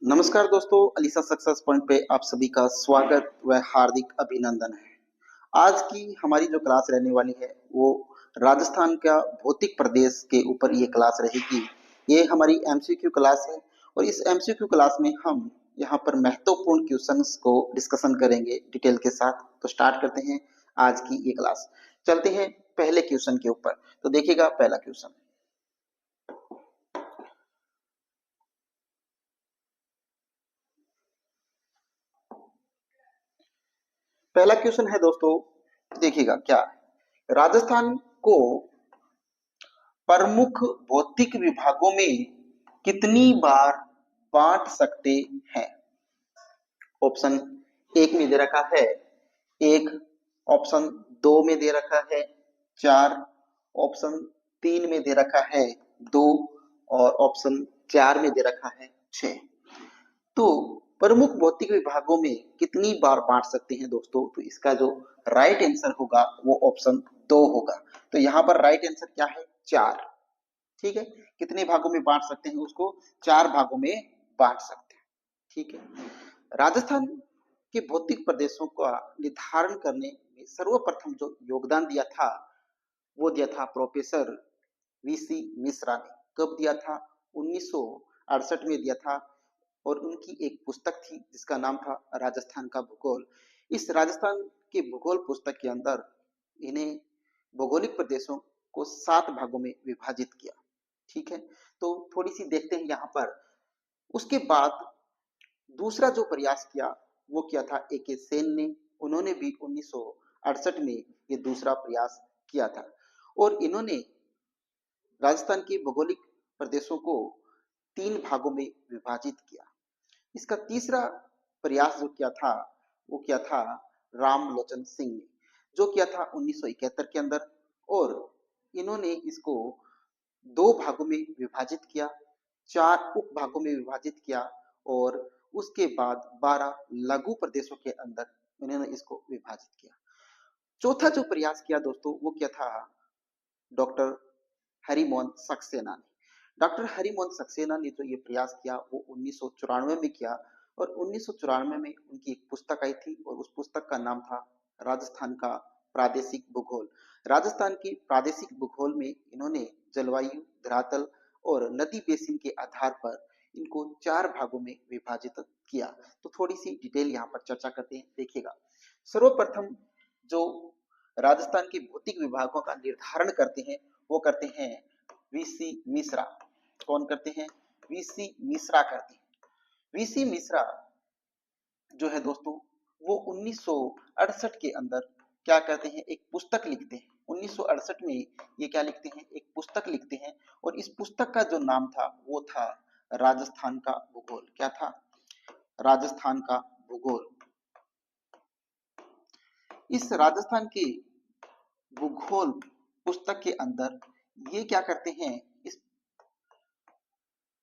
नमस्कार दोस्तों, Alyssa success point पे आप सभी का स्वागत व हार्दिक अभिनंदन है। आज की हमारी जो क्लास रहने वाली है वो राजस्थान का भौतिक प्रदेश के ऊपर ये क्लास रहेगी। ये हमारी एमसीक्यू क्लास है और इस एमसीक्यू क्लास में हम यहाँ पर महत्वपूर्ण क्वेश्चंस को डिस्कशन करेंगे डिटेल के साथ। तो स्टार्ट करते हैं आज की ये क्लास। चलते हैं पहले क्वेश्चन के ऊपर। तो देखिएगा पहला क्वेश्चन। पहला क्वेश्चन है दोस्तों, देखिएगा क्या है। राजस्थान को प्रमुख भौतिक विभागों में कितनी बार बांट सकते हैं? ऑप्शन एक में दे रखा है एक, ऑप्शन दो में दे रखा है चार, ऑप्शन तीन में दे रखा है दो और ऑप्शन चार में दे रखा है छह। तो प्रमुख भौतिक विभागों में कितनी बार बांट सकते हैं दोस्तों? तो इसका जो राइट आंसर होगा वो ऑप्शन दो होगा। तो यहाँ पर राइट आंसर क्या है? चार। ठीक है, कितने भागों में बांट सकते हैं उसको? चार भागों में बांट सकते हैं। ठीक है, राजस्थान के भौतिक प्रदेशों का निर्धारण करने में सर्वप्रथम जो योगदान दिया था वो दिया था प्रोफेसर वीसी मिश्रा ने। कब दिया था? 1968 में दिया था। और उनकी एक पुस्तक थी जिसका नाम था राजस्थान का भूगोल। इस राजस्थान के भूगोल पुस्तक के अंदर इन्हें भौगोलिक प्रदेशों को 7 भागों में विभाजित किया। ठीक है, तो थोड़ी सी देखते हैं यहाँ पर। उसके बाद दूसरा जो प्रयास किया वो किया था ए.के. सेन ने। उन्होंने भी 1968 में ये दूसरा प्रयास किया था और इन्होंने राजस्थान के भौगोलिक प्रदेशों को 3 भागों में विभाजित किया। इसका तीसरा प्रयास जो किया था वो किया था रामलोचन सिंह ने, जो किया था 1971 के अंदर। और इन्होंने इसको 2 भागों में विभाजित किया, 4 उप भागों में विभाजित किया और उसके बाद 12 लघु प्रदेशों के अंदर इन्होंने इसको विभाजित किया। चौथा जो प्रयास किया दोस्तों वो किया था डॉक्टर हरिमोहन सक्सेना ने। डॉक्टर हरिमोहन सक्सेना ने जो ये प्रयास किया वो 1994 में किया। और 1994 में उनकी एक पुस्तक आई थी और उस पुस्तक का नाम था राजस्थान का प्रादेशिक भूगोल। राजस्थान की प्रादेशिक भूगोल में इन्होंने जलवायु, धरातल और नदी बेसिन के आधार पर इनको 4 भागों में विभाजित किया। तो थोड़ी सी डिटेल यहाँ पर चर्चा करते हैं, देखिएगा। सर्वप्रथम जो राजस्थान के भौतिक विभागों का निर्धारण करते हैं वो करते हैं वीसी मिश्रा। कौन करते हैं? वीसी मिश्रा करते हैं। वीसी मिश्रा जो है दोस्तों वो 1968 के अंदर क्या करते हैं? एक पुस्तक लिखते हैं। 1968 में ये क्या लिखते हैं? एक पुस्तक लिखते हैं और इस पुस्तक का जो नाम था वो था राजस्थान का भूगोल। क्या था? राजस्थान का भूगोल। इस राजस्थान के भूगोल पुस्तक के अंदर ये क्या करते हैं? इस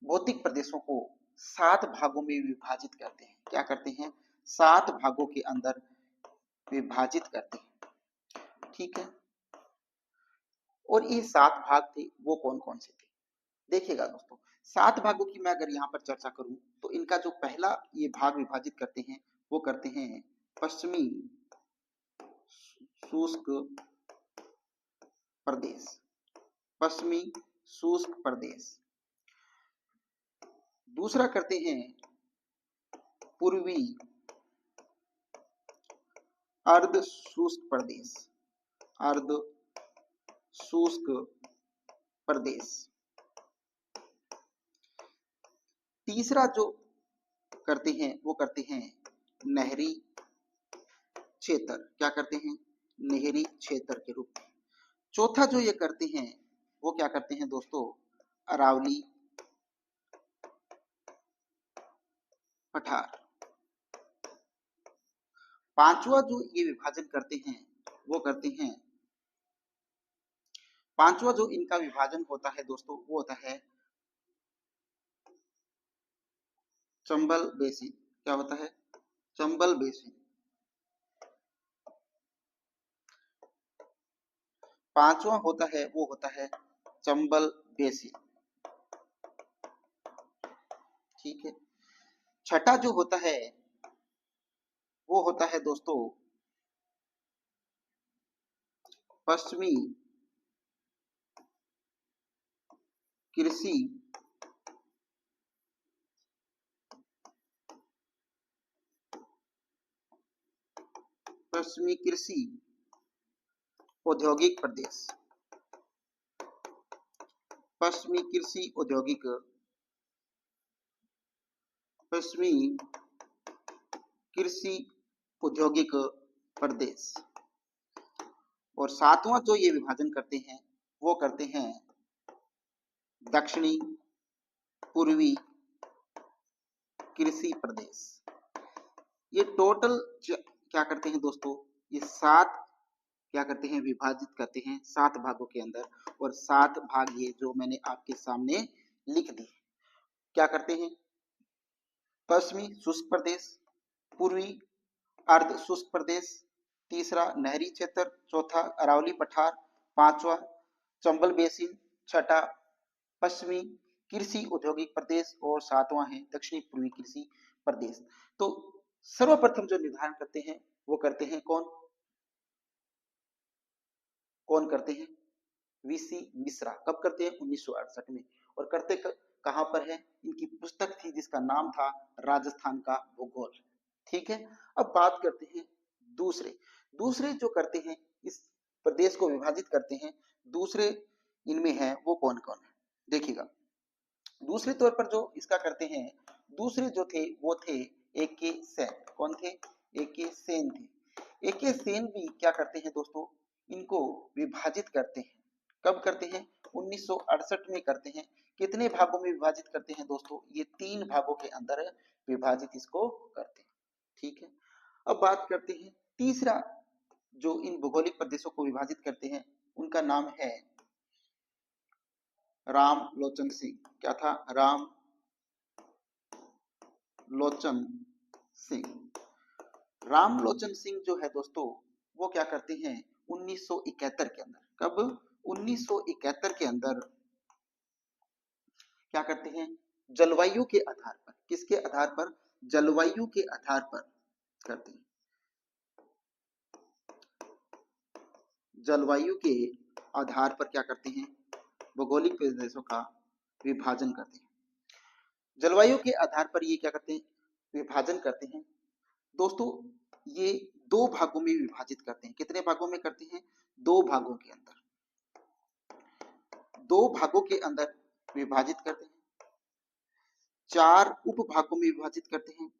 भौतिक प्रदेशों को 7 भागों में विभाजित करते हैं। क्या करते हैं? 7 भागों के अंदर विभाजित करते हैं। ठीक है, और ये 7 भाग थे वो कौन कौन से थे? देखिएगा दोस्तों, 7 भागों की मैं अगर यहाँ पर चर्चा करूं तो इनका जो पहला ये भाग विभाजित करते हैं वो करते हैं पश्चिमी शुष्क प्रदेश। पश्चिमी शुष्क प्रदेश। दूसरा करते हैं पूर्वी अर्ध शुष्क प्रदेश। अर्ध शुष्क प्रदेश। तीसरा जो करते हैं वो करते हैं नहरी क्षेत्र। क्या करते हैं? नहरी क्षेत्र के रूप में। चौथा जो ये करते हैं वो क्या करते हैं दोस्तों? अरावली पठार। पांचवा जो ये विभाजन करते हैं वो करते हैं, पांचवा जो इनका विभाजन होता है दोस्तों वो होता है चंबल बेसिन। क्या होता है? चंबल बेसिन। पांचवा होता है वो होता है चंबल बेसिन। ठीक है, छठा जो होता है वो होता है दोस्तों पश्चिमी कृषि पश्चिमी कृषि औद्योगिक प्रदेश, पश्चिमी कृषि औद्योगिक, पश्चिमी कृषि औद्योगिक प्रदेश। और सातवां जो ये विभाजन करते हैं वो करते हैं दक्षिणी पूर्वी कृषि प्रदेश। ये टोटल क्या करते हैं दोस्तों, ये सात क्या करते हैं, विभाजित करते हैं सात भागों के अंदर, और सात भाग ये जो मैंने आपके सामने लिख दिए। क्या करते हैं, पश्चिमी शुष्क प्रदेश, पूर्वी अर्ध शुष्क प्रदेश, तीसरा नहरी क्षेत्र, चौथा अरावली पठार, पांचवा चंबल बेसिन, छठा पश्चिमी कृषि औद्योगिक प्रदेश, और सातवां है दक्षिणी पूर्वी कृषि प्रदेश। तो सर्वप्रथम जो निर्धारण करते हैं वो करते हैं कौन कौन करते हैं, वीसी मिश्रा। कब करते हैं, 1968 में। और करते कहां पर है, इनकी पुस्तक थी जिसका नाम था राजस्थान का भूगोल। ठीक है, अब बात करते हैं दूसरे दूसरे जो करते हैं, इस प्रदेश को विभाजित करते हैं, दूसरे इनमें है वो कौन कौन है, देखिएगा। दूसरे तौर पर जो इसका करते हैं, दूसरे जो थे वो थे ए के सेन। कौन थे, ए के सेन थे। ए के सेन भी क्या करते हैं दोस्तों, इनको विभाजित करते हैं। कब करते हैं, 1968 में करते हैं। कितने भागों में विभाजित करते हैं दोस्तों, ये तीन भागों के अंदर विभाजित इसको करते हैं। ठीक है, अब बात करते हैं तीसरा जो इन भौगोलिक प्रदेशों को विभाजित करते हैं, उनका नाम है राम लोचन सिंह। क्या था, राम लोचन सिंह। राम लोचन सिंह जो है दोस्तों, वो क्या करते हैं 1971 के अंदर, कब, 1971 के अंदर क्या करते हैं, जलवायु के आधार पर, किसके आधार पर, जलवायु के आधार पर करते हैं, जलवायु के आधार पर क्या करते हैं, भौगोलिक प्रदेशों का विभाजन करते हैं। जलवायु के आधार पर ये क्या करते हैं, विभाजन करते हैं दोस्तों। ये दो भागों में विभाजित करते हैं। कितने भागों में करते हैं, दो भागों के अंदर, दो भागों के अंदर विभाजित करते हैं। चार उपभागों में विभाजित करते हैं,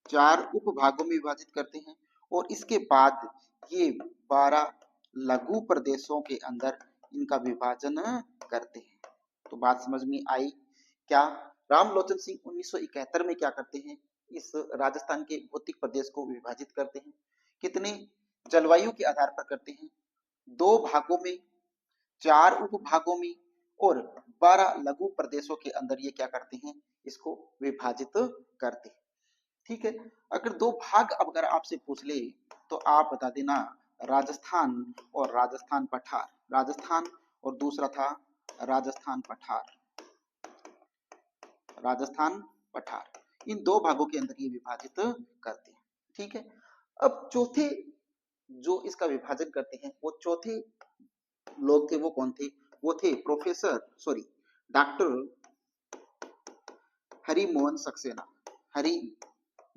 चार उपभागों में विभाजित करते हैं। और इसके बाद ये 12 लघु प्रदेशों के अंदर इनका विभाजन करते हैं। तो बात समझ में आई क्या। रामलोचन सिंह 1971 में क्या करते हैं, इस राजस्थान के भौतिक प्रदेश को विभाजित करते हैं। कितने, जलवायु के आधार पर करते हैं, दो भागों में, चार उपभागों में, और 12 लघु प्रदेशों के अंदर ये क्या करते हैं, इसको विभाजित करते हैं। ठीक है, अगर दो भाग अगर आपसे पूछ ले तो आप बता देना राजस्थान और राजस्थान पठार, राजस्थान और दूसरा था राजस्थान पठार, राजस्थान पठार। इन दो भागों के अंदर ये विभाजित करते हैं। ठीक है, अब चौथे जो इसका विभाजन करते हैं, वो चौथे लोग थे, वो कौन थे, वो थे डॉक्टर हरि मोहन सक्सेना, हरि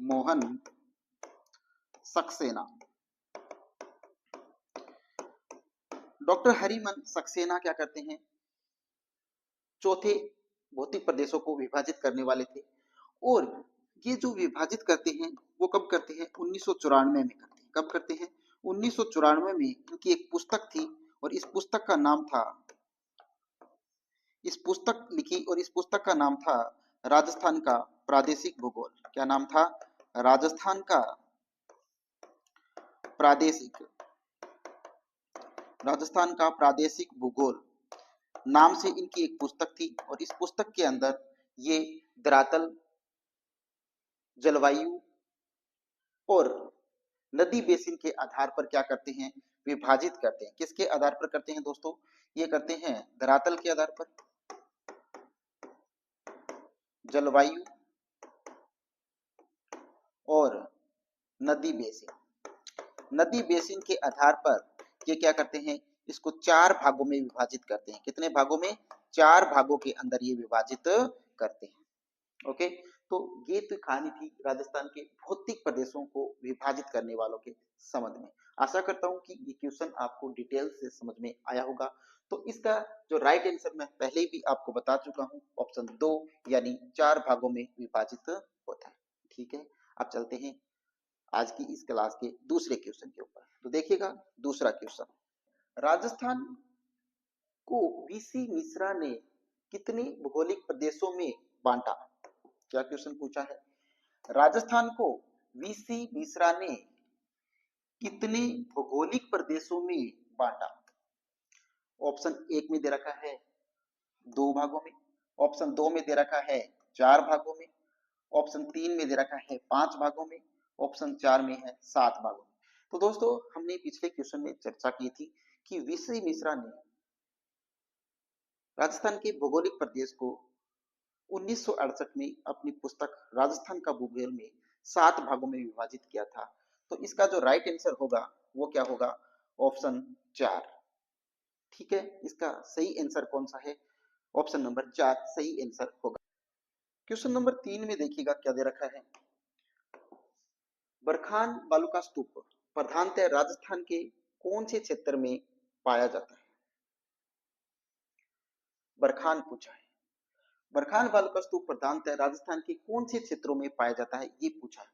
मोहन सक्सेना। डॉक्टर हरिमन सक्सेना क्या करते हैं, चौथे भौतिक प्रदेशों को विभाजित करने वाले थे। और ये जो विभाजित करते हैं वो कब करते हैं, 1994 में करते हैं। कब करते हैं, 1994 में। इनकी एक पुस्तक थी और इस पुस्तक का नाम था, इस पुस्तक लिखी और इस पुस्तक का नाम था राजस्थान का प्रादेशिक भूगोल। क्या नाम था, राजस्थान का प्रादेशिक, राजस्थान का प्रादेशिक भूगोल नाम से इनकी एक पुस्तक थी। और इस पुस्तक के अंदर ये धरातल, जलवायु और नदी बेसिन के आधार पर क्या करते हैं, विभाजित करते हैं। किसके आधार पर करते हैं दोस्तों, ये करते हैं धरातल के आधार पर, जलवायु और नदी बेसिन। नदी बेसिन के आधार पर ये क्या करते हैं, इसको 4 भागों में विभाजित करते हैं। कितने भागों में? 4 भागों के अंदर ये विभाजित करते हैं। ओके, तो ये तो कहानी थी राजस्थान के भौतिक प्रदेशों को विभाजित करने वालों के संबंध में। आशा करता हूं कि ये क्वेश्चन आपको डिटेल से समझ में आया होगा। तो इसका जो राइट आंसर मैं पहले भी आपको बता चुका हूं, ऑप्शन 2 यानी 4 भागों में विभाजित होता है। ठीक है, अब चलते हैं आज की इस क्लास के दूसरे क्वेश्चन के ऊपर। तो देखिएगा दूसरा क्वेश्चन, राजस्थान को वीसी मिश्रा ने कितने भौगोलिक प्रदेशों में बांटा? क्या क्वेश्चन पूछा है, राजस्थान को वीसी मिश्रा ने कितने भौगोलिक प्रदेशों में बांटा? ऑप्शन 1 में दे रखा है 2 भागों में, ऑप्शन 2 में दे रखा है 4 भागों में, ऑप्शन 3 में दे रखा है 5 भागों में, ऑप्शन 4 में है 7 भागों में। तो दोस्तों हमने पिछले क्वेश्चन में चर्चा की थी कि वीसी मिश्रा ने राजस्थान के भौगोलिक प्रदेश को 1968 में अपनी पुस्तक राजस्थान का भूगोल में 7 भागों में विभाजित किया था। तो इसका जो राइट आंसर होगा वो क्या होगा? ऑप्शन 4। ठीक है, इसका सही आंसर कौन सा है? ऑप्शन नंबर 4 सही आंसर होगा। क्वेश्चन नंबर 3 में देखिएगा क्या दे रखा है, बरखान बालू का स्तूप प्रधानतः राजस्थान के कौन से क्षेत्र में पाया जाता है? बरखान पूछा है, बरखान बालू का स्तूप प्रधानतः राजस्थान के कौन से क्षेत्रों में पाया जाता है, ये पूछा है।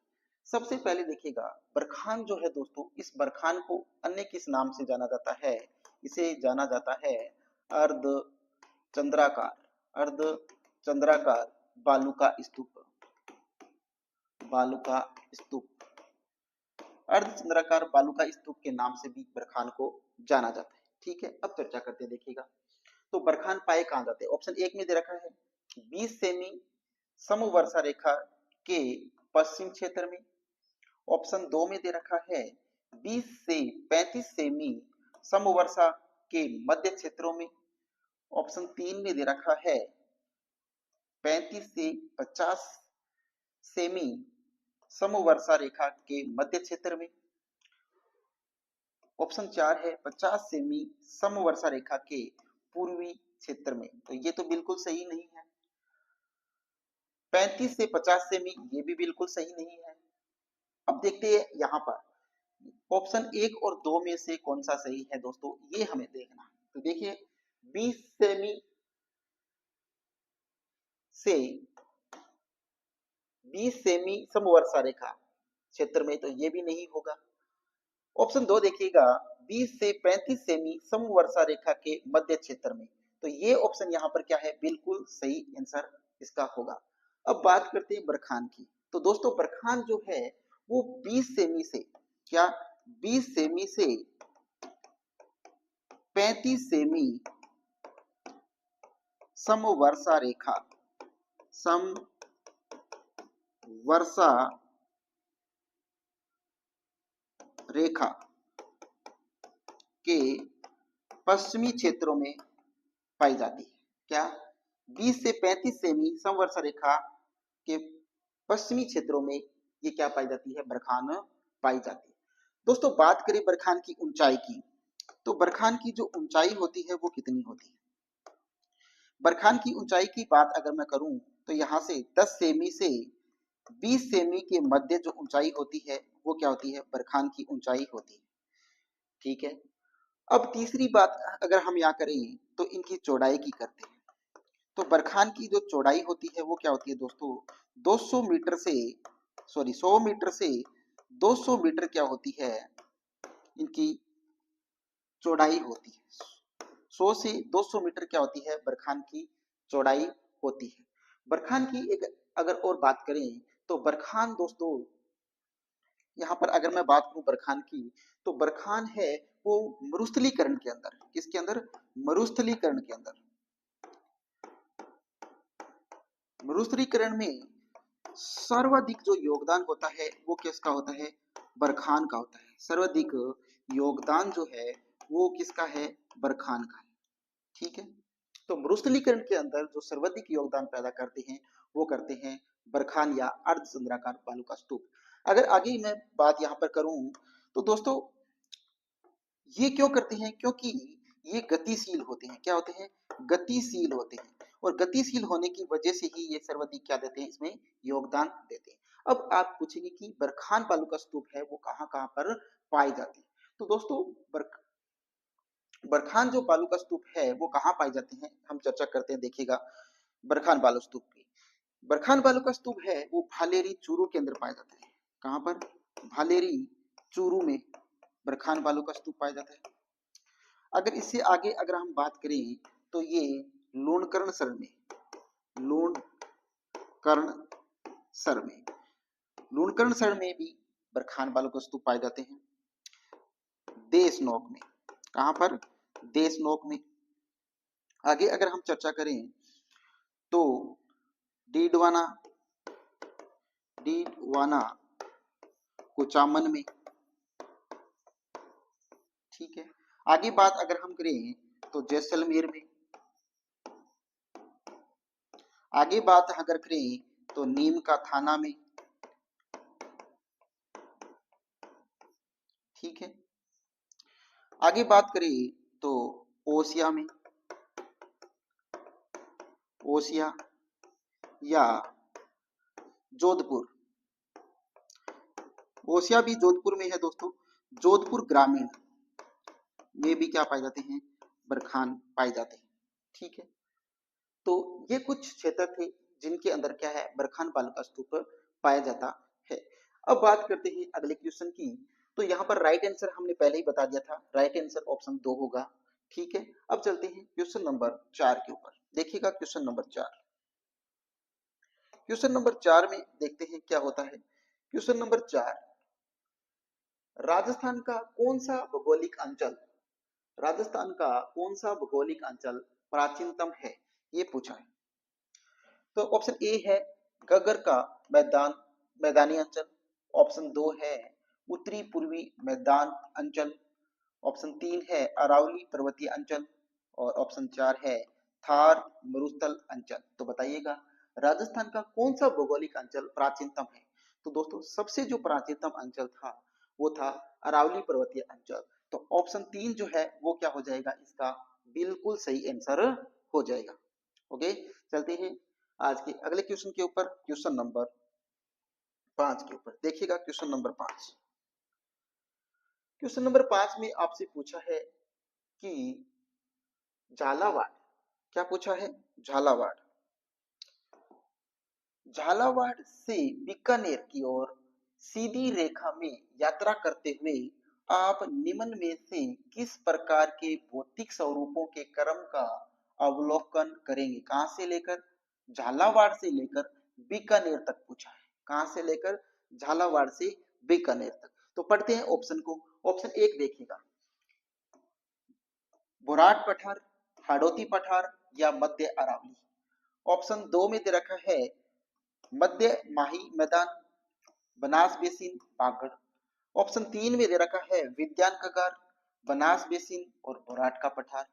सबसे पहले देखिएगा बरखान जो है दोस्तों, इस बरखान को अन्य किस नाम से जाना जाता है? इसे जाना जाता है अर्ध चंद्राकार, अर्ध चंद्राकार बालू का स्तूप, बालू का स्तूप, अर्ध चंद्राकार बालू का स्तूप के नाम से भी बरखान को जाना जाता है। ठीक है, अब चर्चा करते हैं। देखिएगा तो बरखान पाए कहां जाते हैं? ऑप्शन 1 में दे रखा है 20 सेमी समवर्षा रेखा के पश्चिम क्षेत्र में, ऑप्शन 2 में दे रखा है 20 से 35 सेमी समवर्षा के मध्य क्षेत्रों में, ऑप्शन 3 में दे रखा है 35 से 50 सेमी समवर्षा रेखा के मध्य क्षेत्र में, ऑप्शन 4 है 50 सेमी समवर्षा रेखा के पूर्वी क्षेत्र में। तो ये तो बिल्कुल सही नहीं है। 35 से 50 सेमी ये भी बिल्कुल सही नहीं है। अब देखते हैं यहाँ पर ऑप्शन 1 और 2 में से कौन सा सही है दोस्तों, ये हमें देखना। तो देखिए 20 सेमी से 20 सेमी समवर्षा रेखा क्षेत्र में, तो ये भी नहीं होगा। ऑप्शन 2 देखिएगा 20 से 35 सेमी समवर्षा रेखा के मध्य क्षेत्र में, तो ये ऑप्शन यहाँ पर क्या है? बिल्कुल सही आंसर इसका होगा। अब बात करते हैं बरखान की। तो दोस्तों बरखान जो है वो 20 सेमी से क्या 20 सेमी से 35 सेमी समवर्षा रेखा, समवर्षा रेखा के पश्चिमी क्षेत्रों में पाई जाती है। क्या 20 से 35 सेमी समवर्षा रेखा के पश्चिमी क्षेत्रों में ये क्या पाई जाती है? बरखान पाई जाती है। दोस्तों बात करें बरखान की ऊंचाई की, तो बरखान की जो ऊंचाई होती है वो कितनी होती है? बरखान की ऊंचाई की बात अगर मैं करूं तो यहां से 10 सेमी से 20 सेमी के मध्य जो ऊंचाई होती है वो क्या होती है? बरखान की ऊंचाई होती है। ठीक है, अब तीसरी बात अगर हम यहाँ करें तो इनकी चौड़ाई की करते हैं। तो बरखान की जो चौड़ाई होती है वो क्या होती है दोस्तों? 200 मीटर से 100 मीटर से 200 मीटर क्या होती है? इनकी चौड़ाई होती है। 100 से 200 मीटर क्या होती है? बरखान की चौड़ाई होती है। बरखान की एक अगर और बात करें तो बरखान दोस्तों यहाँ पर अगर मैं बात करूं बरखान की, तो बरखान है वो मरुस्थलीकरण के अंदर, किसके अंदर? मरुस्थलीकरण के अंदर। मरुस्थलीकरण में सर्वाधिक जो योगदान होता है वो किसका होता है? बरखान का होता है। सर्वाधिक योगदान जो है वो किसका है? बरखान का है। ठीक है, तो मरुस्थलीकरण के अंदर जो सर्वाधिक योगदान पैदा करते हैं वो करते हैं बरखान या अर्धचंद्राकार बालू का स्तूप। अगर आगे मैं बात यहाँ पर करूं तो दोस्तों ये क्यों करते हैं, क्योंकि ये गतिशील होते हैं। क्या होते हैं? गतिशील होते हैं, और गतिशील होने की वजह से ही ये सर्वाधिक क्या देते हैं, इसमें योगदान देते हैं। अब आप पूछेंगे कि बरखान बालू का स्तूप है वो कहाँ कहाँ पर पाए जाते हैं। तो दोस्तों बरखान जो बालू का स्तूप है वो कहाँ पाए जाते हैं, हम चर्चा करते हैं। देखिएगा बरखान बालू स्तूप की, बरखान बालू का स्तूप है वो भालेरी चूरू के अंदर पाए जाते हैं। कहाँ पर? भालेरी चूरू में बरखान बालू का स्तूप पाया जाता है। अगर इससे आगे अगर हम बात करें तो ये लूणकरण सर में, लूणकरण सर में, लूणकरण सर में भी बरखान बालू का स्तूप पाए जाते हैं। देशनोक में, कहां पर? देशनोक में। आगे अगर हम चर्चा करें तो डीडवाना, डीडवाना कुचामन में, ठीक है। आगे बात अगर हम करें तो जैसलमेर में। आगे बात अगर करें तो नीम का थाना में, ठीक है। आगे बात करें तो ओसिया में, ओसिया या जोधपुर, ओसिया भी जोधपुर में है दोस्तों। जोधपुर ग्रामीण में भी क्या पाए जाते हैं? बरखान पाए जाते हैं, ठीक है। तो ये कुछ क्षेत्र थे जिनके अंदर क्या है, बरखान बालू का स्तूप पाया जाता है। अब बात करते हैं अगले क्वेश्चन की। तो यहाँ पर राइट आंसर हमने पहले ही बता दिया था, राइट आंसर ऑप्शन 2 होगा, ठीक है। अब चलते हैं क्वेश्चन नंबर 4 के ऊपर। देखिएगा क्वेश्चन नंबर 4, क्वेश्चन नंबर 4 में देखते हैं क्या होता है। क्वेश्चन नंबर 4, राजस्थान का कौन सा भौगोलिक अंचल, राजस्थान का कौन सा भौगोलिक अंचल प्राचीनतम है, ये पूछा है। तो ऑप्शन ए है गगर का मैदान, मैदानी अंचल। ऑप्शन 2 है उत्तरी पूर्वी मैदान अंचल। ऑप्शन 3 है अरावली पर्वतीय अंचल, और ऑप्शन 4 है थार मरुस्थल अंचल। तो बताइएगा राजस्थान का कौन सा भौगोलिक अंचल प्राचीनतम है। तो दोस्तों सबसे जो प्राचीनतम अंचल था वो था अरावली पर्वतीय अंचल। तो ऑप्शन 3 जो है वो क्या हो जाएगा, इसका बिल्कुल सही आंसर हो जाएगा। ओके, चलते हैं आज के अगले क्वेश्चन के ऊपर, क्वेश्चन नंबर 5 के ऊपर। देखिएगा क्वेश्चन नंबर 5, क्वेश्चन नंबर 5 में आपसे पूछा है कि झालावाड़, क्या पूछा है? झालावाड़, झालावाड़ से बीकानेर की ओर सीधी रेखा में यात्रा करते हुए आप निम्न में से किस प्रकार के भौतिक स्वरूपों के क्रम का अवलोकन करेंगे। कहां से लेकर? झालावाड़ से लेकर बीकानेर तक पूछा है। कहां से लेकर? झालावाड़ से बीकानेर तक। तो पढ़ते हैं ऑप्शन को। ऑप्शन 1 देखिएगा, बुराट पठार, हाड़ौती पठार या मध्य अरावली। ऑप्शन 2 में दे रखा है मध्य माही मैदान, बनास बेसिन, बागड़। ऑप्शन 3 में दे रखा है विद्यान कगार, बनास बेसिन और बुराट का पठार।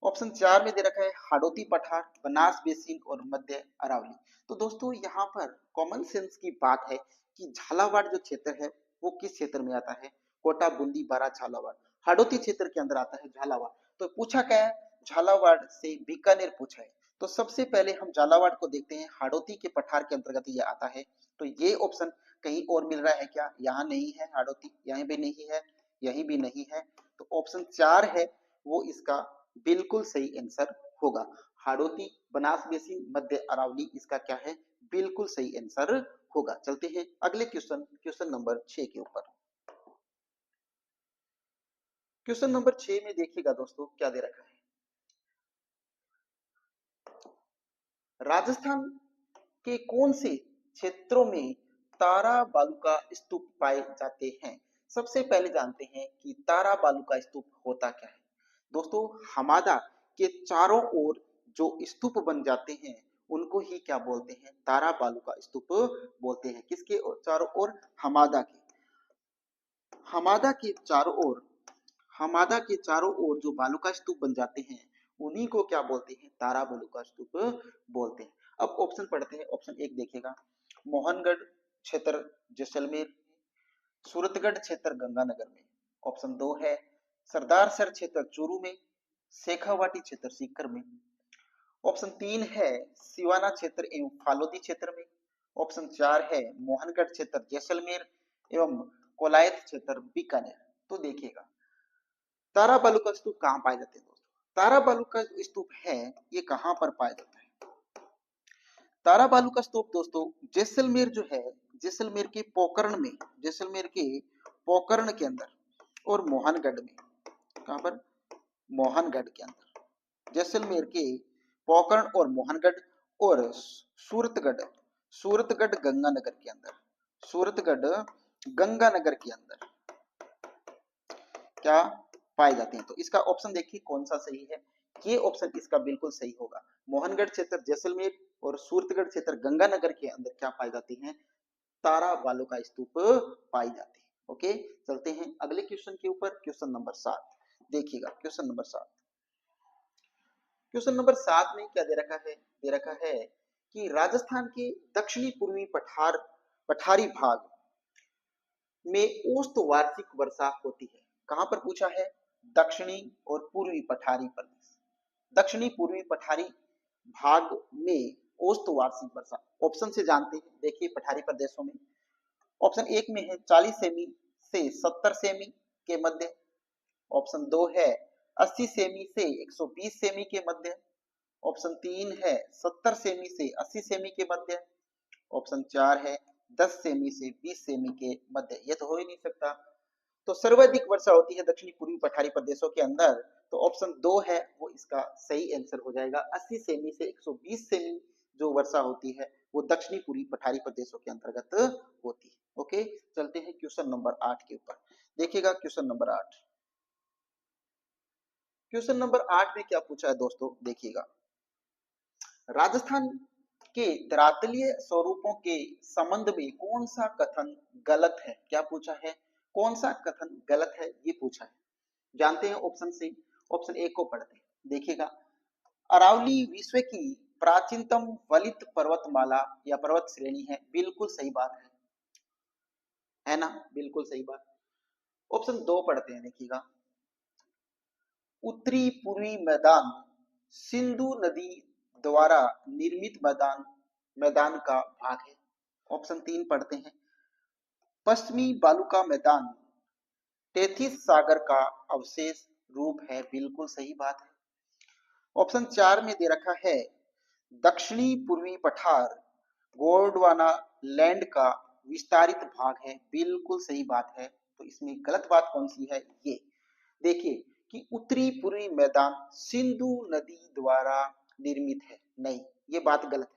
ऑप्शन 4 में दे रखा है हाड़ौती पठार, बनास बेसिन और मध्य अरावली। तो दोस्तों यहाँ पर कॉमन सेंस की बात है कि झालावाड़ जो क्षेत्र है वो किस क्षेत्र में आता है? कोटा, बूंदी, बारा, झालावाड़, हाड़ौती क्षेत्र के अंदर आता है झालावाड़। तो पूछा क्या है? झालावाड़ से बीकानेर पूछा है। तो सबसे पहले हम झालावाड़ को देखते हैं, हाड़ौती के पठार के अंतर्गत ये आता है। तो ये ऑप्शन कहीं और मिल रहा है क्या? यहाँ नहीं है हाड़ौती, यहाँ भी नहीं है, यहीं भी नहीं है। तो ऑप्शन 4 है वो इसका बिल्कुल सही आंसर होगा। हाड़ौती, बनास बेसिन, मध्य अरावली इसका क्या है? बिल्कुल सही आंसर होगा। चलते हैं अगले क्वेश्चन, क्वेश्चन नंबर 6 के ऊपर। क्वेश्चन नंबर 6 में देखिएगा दोस्तों क्या दे रखा है। राजस्थान के कौन से क्षेत्रों में तारा बालू का स्तूप पाए जाते हैं? सबसे पहले जानते हैं कि तारा बालू का स्तूप होता क्या है। दोस्तों हमादा के चारों ओर जो स्तूप बन जाते हैं उनको ही क्या बोलते हैं? तारा बालू का स्तूप बोलते हैं। किसके चारों ओर? हमादा के, हमादा के चारों ओर, हमादा के चारों ओर जो बालू का स्तूप बन जाते हैं उन्हीं को क्या बोलते हैं, तारा बालू का स्तूप बोलते हैं। अब ऑप्शन पढ़ते हैं। ऑप्शन एक देखिएगा, मोहनगढ़ क्षेत्र जैसलमेर, सूरतगढ़ क्षेत्र गंगानगर में। ऑप्शन दो है सरदार सर क्षेत्र चूरू में, शेखावाटी क्षेत्र सीकर में। ऑप्शन तीन है सिवाना क्षेत्र एवं फालोदी क्षेत्र में। ऑप्शन चार है मोहनगढ़ क्षेत्र जैसलमेर एवं कोलायत क्षेत्र बीकानेर। तो देखिएगा तारा बालू का स्तूप कहाँ पाए जाते हैं दोस्तों? तारा बालू का स्तूप है ये कहाँ पर पाया जाता है? तारा बालू का स्तूप दोस्तों जैसलमेर जो है, जैसलमेर के पोकरण में, जैसलमेर के पोकरण के अंदर और मोहनगढ़ में। कहाँ पर? मोहनगढ़ के अंदर, जैसलमेर के पोकरण और मोहनगढ़ और सूरतगढ़, सूरतगढ़ गंगानगर के अंदर, सूरतगढ़ गंगानगर के अंदर क्या पाए जाते हैं। तो इसका ऑप्शन देखिए कौन सा सही है। ये ऑप्शन इसका बिल्कुल सही होगा। मोहनगढ़ क्षेत्र जैसलमेर और सूरतगढ़ क्षेत्र गंगानगर के अंदर क्या पाए जाते हैं? तारा बालू का स्तूप पाई जाती है। ओके, चलते हैं अगले क्वेश्चन के ऊपर। क्वेश्चन नंबर 7 देखिएगा। क्वेश्चन नंबर 7, क्वेश्चन नंबर 7 में क्या दे रखा है? दे रखा है कि राजस्थान के दक्षिणी पूर्वी पठारी भाग में औसत वार्षिक वर्षा होती है। कहां पर पूछा है? दक्षिणी और पूर्वी पठारी प्रदेश, दक्षिणी पूर्वी पठारी भाग में औसत वार्षिक वर्षा। ऑप्शन से जानते हैं, देखिए पठारी प्रदेशों में ऑप्शन एक में है 40 सेमी से 70 सेमी के मध्य। ऑप्शन दो है 80 सेमी से 120 सेमी के मध्य। ऑप्शन तीन है 70 सेमी से 80 सेमी के मध्य। ऑप्शन चार है 10 सेमी से 20 सेमी के मध्य। ये तो हो ही नहीं सकता। तो सर्वाधिक वर्षा होती है दक्षिणी पूर्वी पठारी प्रदेशों के अंदर, तो ऑप्शन दो है वो इसका सही आंसर हो जाएगा। 80 सेमी से 120 सेमी जो वर्षा होती है वो दक्षिणी पूर्वी पठारी प्रदेशों के अंतर्गत होती है। ओके, चलते हैं क्वेश्चन नंबर 8 के ऊपर। देखिएगा क्वेश्चन नंबर 8, क्वेश्चन नंबर 8 में क्या पूछा है दोस्तों? देखिएगा राजस्थान के धरातलीय स्वरूपों के संबंध में कौन सा कथन गलत है? क्या पूछा है? कौन सा कथन गलत है ये पूछा है। जानते हैं ऑप्शन से। ऑप्शन एक को पढ़ते हैं। देखिएगा अरावली विश्व की प्राचीनतम वलित पर्वतमाला या पर्वत श्रेणी है। बिल्कुल सही बात है ना? बिल्कुल सही बात। ऑप्शन दो पढ़ते हैं। देखिएगा उत्तरी पूर्वी मैदान सिंधु नदी द्वारा निर्मित मैदान का भाग है। ऑप्शन तीन पढ़ते हैं पश्चिमी बालू का मैदान टेथिस सागर का अवशेष रूप है। बिल्कुल सही बात है। ऑप्शन चार में दे रखा है दक्षिणी पूर्वी पठार गोंडवाना लैंड का विस्तारित भाग है। बिल्कुल सही बात है। तो इसमें गलत बात कौन सी है? ये देखिए कि उत्तरी पूर्वी मैदान सिंधु नदी द्वारा निर्मित है। नहीं, ये बात गलत है।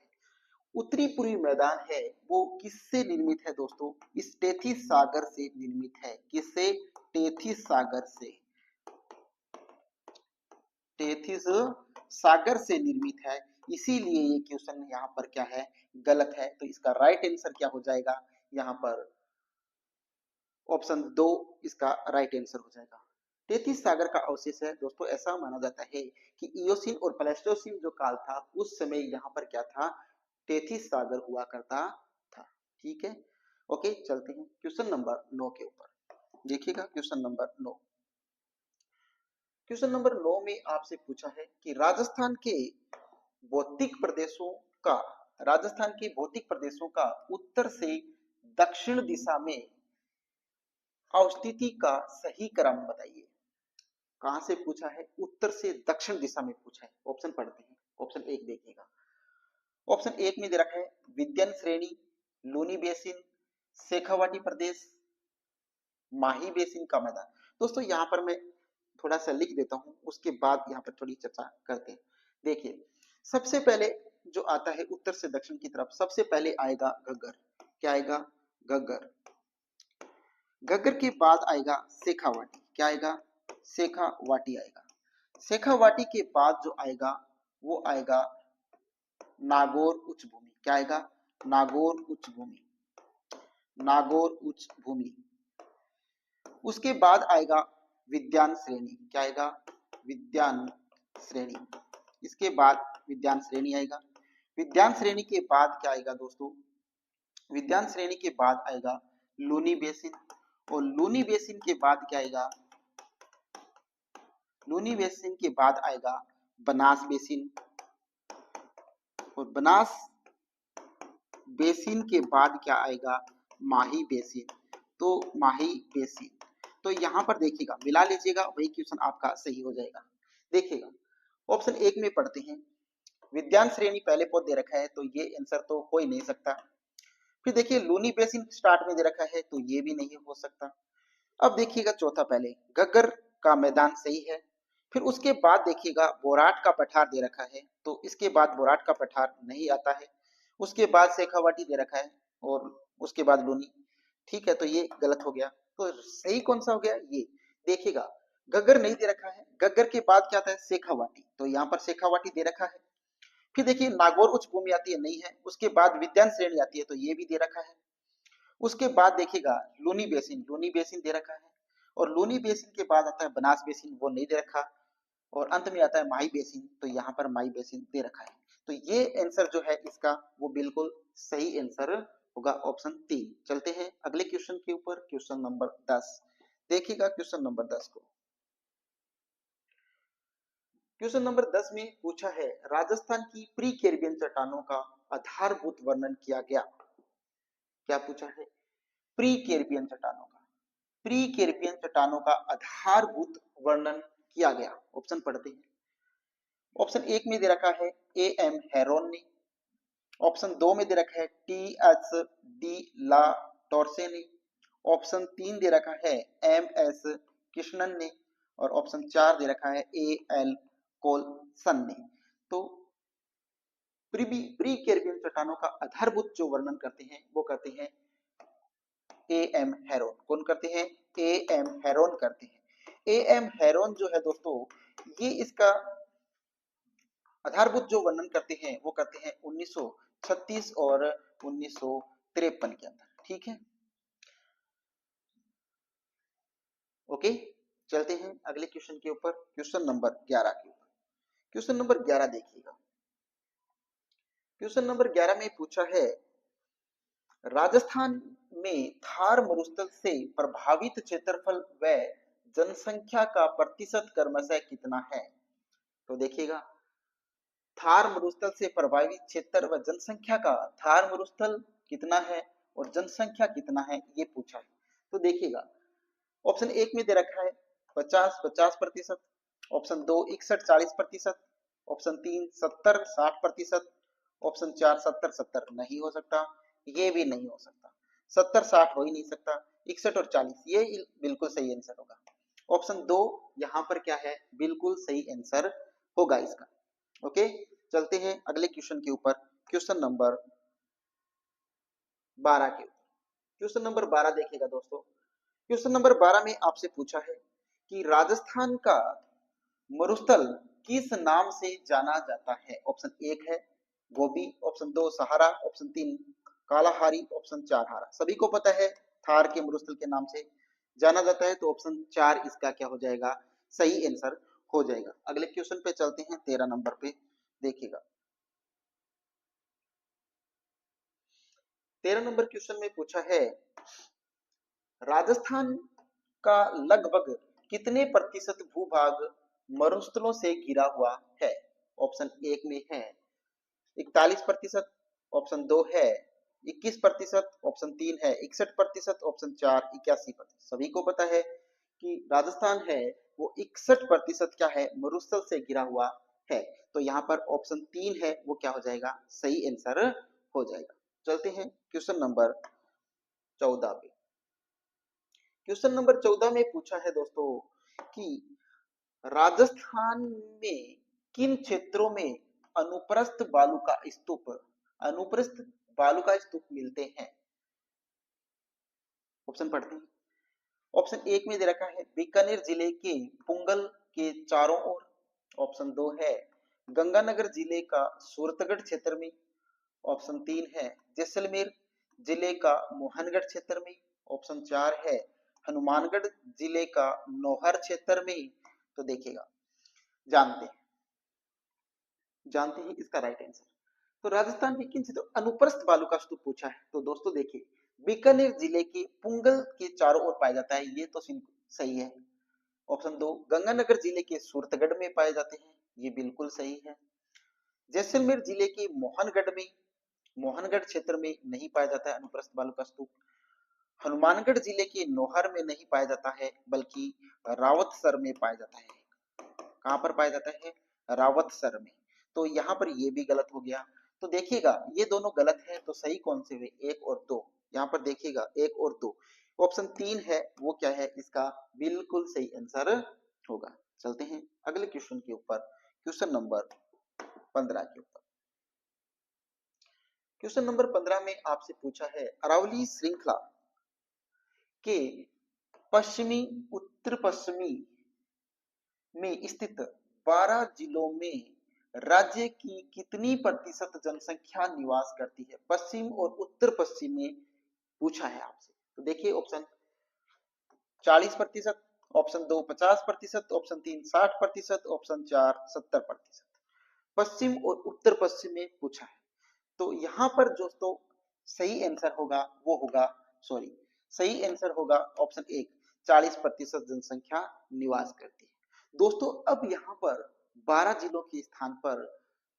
उत्तरी पूर्वी मैदान है वो किससे निर्मित है दोस्तों? इस टेथिस सागर से निर्मित है। किससे? टेथिस सागर से, टेथिस सागर से निर्मित है। इसीलिए ये क्वेश्चन यहाँ पर क्या है? गलत है। तो इसका राइट आंसर क्या हो जाएगा? यहाँ पर ऑप्शन दो इसका राइट आंसर हो जाएगा। टेथिस सागर का अवशेष है दोस्तों। ऐसा माना जाता है कि इयोसीन और प्लेस्टोसीन जो काल था उस समय यहाँ पर क्या था? टेथिस सागर हुआ करता था। ठीक है, ओके, चलते हैं क्वेश्चन नंबर 9 के ऊपर। देखिएगा क्वेश्चन नंबर 9, क्वेश्चन नंबर 9 में आपसे पूछा है कि भौतिक प्रदेशों का राजस्थान के भौतिक प्रदेशों का उत्तर से दक्षिण दिशा में अवस्थिति का सही क्रम बताइए। कहां से पूछा है? उत्तर से दक्षिण दिशा में पूछा है। ऑप्शन पढ़ते हैं। ऑप्शन एक देखिएगा। ऑप्शन एक में दे रखा है विंध्यन श्रेणी, लूनी बेसिन, शेखावाटी प्रदेश, माही बेसिन का मैदान। दोस्तों यहाँ पर मैं थोड़ा सा लिख देता हूं, उसके बाद यहाँ पर थोड़ी चर्चा करते हैं। देखिए सबसे पहले जो आता है उत्तर से दक्षिण की तरफ, सबसे पहले आएगा घग्गर। क्या आएगा? घग्गर। घग्गर के बाद आएगा शेखावाटी। क्या आएगा? शेखावाटी आएगा। शेखावाटी के बाद जो आएगा वो आएगा नागौर उच्च भूमि। क्या आएगा? नागौर उच्च भूमि, नागौर उच्च भूमि। उसके बाद आएगा विद्यान श्रेणी। क्या आएगा? विद्यान श्रेणी। इसके बाद विज्ञान श्रेणी आएगा। विज्ञान श्रेणी के बाद क्या आएगा दोस्तों, विज्ञान श्रेणी के बाद आएगा लूनी बेसिन, और लूनी बेसिन के बाद क्या आएगा, लूनी बेसिन के बाद आएगा बनास बेसिन, और बनास बेसिन के बाद क्या आएगा, माही बेसिन। तो माही बेसिन, तो यहाँ पर देखिएगा, मिला लीजिएगा, वही क्वेश्चन आपका सही हो जाएगा। देखिएगा ऑप्शन एक में पढ़ते हैं, विज्ञान श्रेणी पहले पद दे रखा है तो ये आंसर तो हो ही नहीं सकता। फिर देखिए लूनी बेसिन स्टार्ट में दे रखा है तो ये भी नहीं हो सकता। अब देखिएगा चौथा, पहले गग्गर का मैदान सही है। फिर उसके बाद देखिएगा बोराट का पठार दे रखा है, तो इसके बाद बोराट का पठार नहीं आता है। उसके बाद शेखावाटी दे रखा है और उसके बाद लूनी। ठीक है, तो ये गलत हो गया। तो सही कौन सा हो गया, ये देखिएगा गग्गर नहीं दे रखा है, गग्गर के बाद क्या आता है, शेखावाटी, तो यहाँ पर शेखावाटी दे रखा है। फिर देखिए नागौर उच्च भूमि आती है, नहीं है। उसके बाद विज्ञान श्रेणी आती है तो ये भी दे रखा है। उसके बाद देखिएगा लूनी बेसिन, लूनी बेसिन दे रखा है, और लूनी बेसिन के बाद आता है बनास बेसिन, वो नहीं दे रखा, और अंत में आता है माही बेसिन, तो यहाँ पर माही बेसिन दे रखा है। तो ये आंसर जो है इसका वो बिल्कुल सही आंसर होगा, ऑप्शन 3। चलते हैं अगले क्वेश्चन के ऊपर, क्वेश्चन नंबर 10। देखिएगा क्वेश्चन नंबर 10 को, क्वेश्चन नंबर 10 में पूछा है राजस्थान की प्री कैरिबियन चट्टानों का आधारभूत वर्णन किया गया। क्या पूछा है, प्री कैरिबियन चट्टानों का, प्री कैरिबियन चट्टानों का आधारभूत वर्णन किया गया। ऑप्शन पढ़ते हैं। ऑप्शन एक में दे रखा है ए एम हेरोन ने, ऑप्शन दो में दे रखा है टी एच डी ला टोर्से ने, ऑप्शन तीन दे रखा है एम एस कृष्णन ने, और ऑप्शन चार दे रखा है ए एल कोलसन ने। तो प्री कैरिबियन चट्टानों का आधारभूत जो वर्णन करते हैं वो करते हैं ए एम हेरोन। कौन करते हैं, ए एम हेरोन करते हैं। ए एम हेरोन जो है दोस्तों, ये इसका आधारभूत जो वर्णन करते हैं वो करते हैं 1936 और 1953 के अंदर। ठीक है, ओके। चलते हैं अगले क्वेश्चन के ऊपर, क्वेश्चन नंबर 11 के ऊपर। क्वेश्चन नंबर 11 देखिएगा, क्वेश्चन नंबर 11 में पूछा है राजस्थान में थार मरुस्थल से प्रभावित क्षेत्रफल व जनसंख्या का प्रतिशत क्रमशः कितना है। तो देखिएगा थार मरुस्थल से प्रभावित क्षेत्र व जनसंख्या का, थार मरुस्थल कितना है और जनसंख्या कितना है, ये पूछा है। तो देखिएगा ऑप्शन एक में दे रखा है 50-50%, ऑप्शन दो 61-40%, ऑप्शन तीन 70-60%, ऑप्शन चार 70-70 नहीं हो सकता, ये भी नहीं हो सकता, 70-60 हो ही नहीं सकता, 61 और 40 ये बिल्कुल सही आंसर होगा। ऑप्शन दो यहाँ पर क्या है, बिल्कुल सही आंसर होगा इसका। ओके, चलते हैं अगले क्वेश्चन के ऊपर, क्वेश्चन नंबर 12 के ऊपर। क्वेश्चन नंबर 12 देखिएगा दोस्तों, क्वेश्चन नंबर 12 में आपसे पूछा है कि राजस्थान का मरुस्थल किस नाम से जाना जाता है। ऑप्शन एक है गोबी, ऑप्शन दो सहारा, ऑप्शन तीन कालाहारी, ऑप्शन चार हारा। सभी को पता है थार के मरुस्थल के नाम से जाना जाता है, तो ऑप्शन चार इसका क्या हो जाएगा, सही आंसर हो जाएगा। अगले क्वेश्चन पे चलते हैं 13 नंबर पे। देखिएगा 13 नंबर क्वेश्चन में पूछा है राजस्थान का लगभग कितने प्रतिशत भूभाग मरुस्थलों से घिरा हुआ है। ऑप्शन एक में है 41%, ऑप्शन दो है 21%, ऑप्शन तीन है 61%, ऑप्शन चार 81%। सभी को पता है कि राजस्थान है वो 61% क्या है, मरुस्थल से घिरा हुआ है। तो यहाँ पर ऑप्शन तीन है वो क्या हो जाएगा, सही आंसर हो जाएगा। चलते हैं क्वेश्चन नंबर 14 पे। क्वेश्चन नंबर 14 में पूछा है दोस्तों कि राजस्थान में किन क्षेत्रों में अनुप्रस्थ बालू का स्तूप, अनुप्रस्थ बालू का स्तूप मिलते हैं। ऑप्शन पढ़ते हैं। ऑप्शन एक में दे रखा है बीकानेर जिले के पुंगल के चारों ओर, ऑप्शन दो है गंगानगर जिले का सूरतगढ़ क्षेत्र में, ऑप्शन तीन है जैसलमेर जिले का मोहनगढ़ क्षेत्र में, ऑप्शन चार है हनुमानगढ़ जिले का नौहर क्षेत्र में। तो देखिएगा जानते हैं जानते हैं इसका राइट आंसर। तो राजस्थान में किन क्षेत्रों अनुप्रस्थ बालू का स्तूप पूछा है, तो दोस्तों देखिए बीकानेर जिले के पुंगल के चारों ओर पाया जाता है, ये तो सही है। ऑप्शन दो, गंगानगर जिले के सूरतगढ़ में पाए जाते हैं, ये बिल्कुल सही है। जैसलमेर जिले के मोहनगढ़ में, मोहनगढ़ क्षेत्र में नहीं पाया जाता है अनुप्रस्थ बालू का स्तूप। हनुमानगढ़ जिले के नौहर में नहीं पाया जाता है, बल्कि रावतसर में पाया जाता है। कहां पर पाया जाता है, रावतसर में। तो यहाँ पर ये भी गलत हो गया। तो देखिएगा ये दोनों गलत है, तो सही कौन से हुए, एक और दो। यहाँ पर देखिएगा एक और दो, ऑप्शन तीन है वो क्या है, इसका बिल्कुल सही आंसर होगा। चलते हैं अगले क्वेश्चन के ऊपर, क्वेश्चन नंबर 15 के ऊपर। क्वेश्चन नंबर 15 में आपसे पूछा है अरावली श्रृंखला के पश्चिमी उत्तर पश्चिमी में स्थित 12 जिलों में राज्य की कितनी प्रतिशत जनसंख्या निवास करती है, पश्चिम और उत्तर पश्चिम में पूछा है आपसे। तो देखिए ऑप्शन 40%, ऑप्शन दो 50%, ऑप्शन तीन 60%, ऑप्शन चार 70%। पश्चिम और उत्तर पश्चिम में पूछा है। तो यहाँ पर दोस्तों सही आंसर होगा वो होगा, सॉरी सही आंसर होगा ऑप्शन एक, 40% जनसंख्या निवास करती है। दोस्तों अब यहाँ पर 12 जिलों के स्थान पर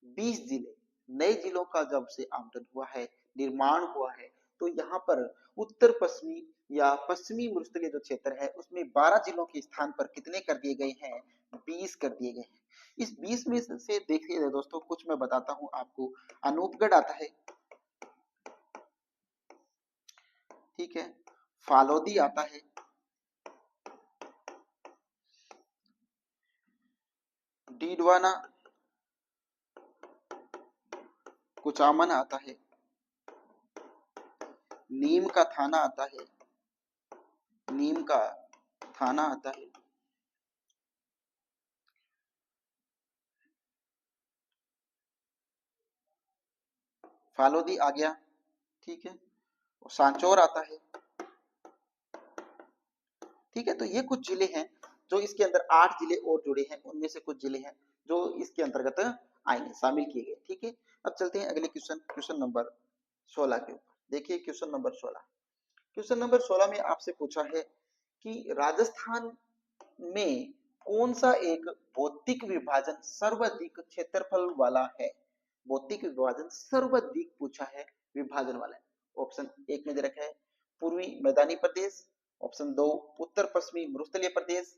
20 जिले, नए जिलों का जब से आवंटन हुआ है, निर्माण हुआ है, तो यहाँ पर उत्तर पश्चिमी या पश्चिमी मरुस्थलीय जो क्षेत्र है उसमें 12 जिलों के स्थान पर कितने कर दिए गए हैं, 20 कर दिए गए हैं। इस 20 में से देखिए दोस्तों कुछ मैं बताता हूं आपको। अनूपगढ़ आता है, ठीक है, फालोदी आता है, डीडवाना, कुचामन आता है, नीम का थाना आता है, नीम का थाना आता है, फालोदी आ गया, ठीक है, और सांचौर आता है, ठीक है। तो ये कुछ जिले हैं जो इसके अंदर 8 जिले और जुड़े हैं, उनमें से कुछ जिले हैं जो इसके अंतर्गत आएंगे, शामिल किए गए, ठीक है। अब चलते हैं अगले क्वेश्चन, क्वेश्चन नंबर 16 के ऊपर। देखिए क्वेश्चन नंबर 16, क्वेश्चन नंबर 16 में आपसे पूछा है कि राजस्थान में कौन सा एक भौतिक विभाजन सर्वाधिक क्षेत्रफल वाला है, भौतिक विभाजन सर्वाधिक पूछा है, विभाजन वाला है। ऑप्शन एक में दे रखा है पूर्वी मैदानी प्रदेश, ऑप्शन दो उत्तर पश्चिमी मरुस्थलीय प्रदेश,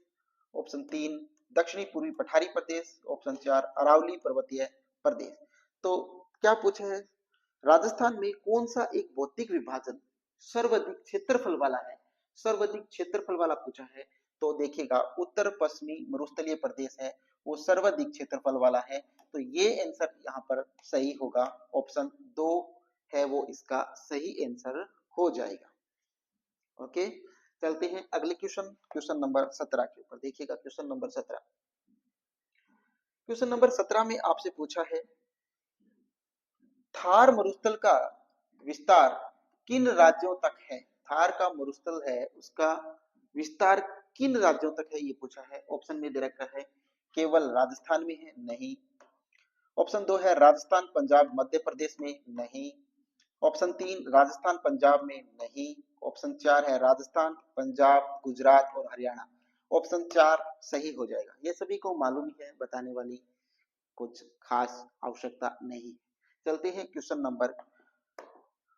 ऑप्शन तीन दक्षिणी पूर्वी पठारी प्रदेश, ऑप्शन चार अरावली पर्वतीय प्रदेश। तो क्या पूछा है, राजस्थान में कौन सा एक भौतिक विभाजन सर्वाधिक क्षेत्रफल वाला है, सर्वाधिक क्षेत्रफल वाला पूछा है। तो देखिएगा उत्तर पश्चिमी मरुस्थलीय प्रदेश है वो सर्वाधिक क्षेत्रफल वाला है, तो ये आंसर यहाँ पर सही होगा, ऑप्शन दो है वो इसका सही आंसर हो जाएगा। ओके, चलते हैं अगले क्वेश्चन, क्वेश्चन नंबर 17 के ऊपर। देखिएगा क्वेश्चन नंबर 17, क्वेश्चन नंबर 17 में आपसे पूछा है थार मरुस्थल का विस्तार किन राज्यों तक है, थार का मरुस्थल है उसका विस्तार किन राज्यों तक है ये पूछा है। ऑप्शन में दे रखा है केवल राजस्थान में है, नहीं। ऑप्शन दो है राजस्थान पंजाब मध्य प्रदेश में, नहीं। ऑप्शन तीन राजस्थान पंजाब में, नहीं। ऑप्शन चार है राजस्थान पंजाब गुजरात और हरियाणा। ऑप्शन चार सही हो जाएगा, ये सभी को मालूम ही है, बताने वाली कुछ खास आवश्यकता नहीं। चलते हैं क्वेश्चन नंबर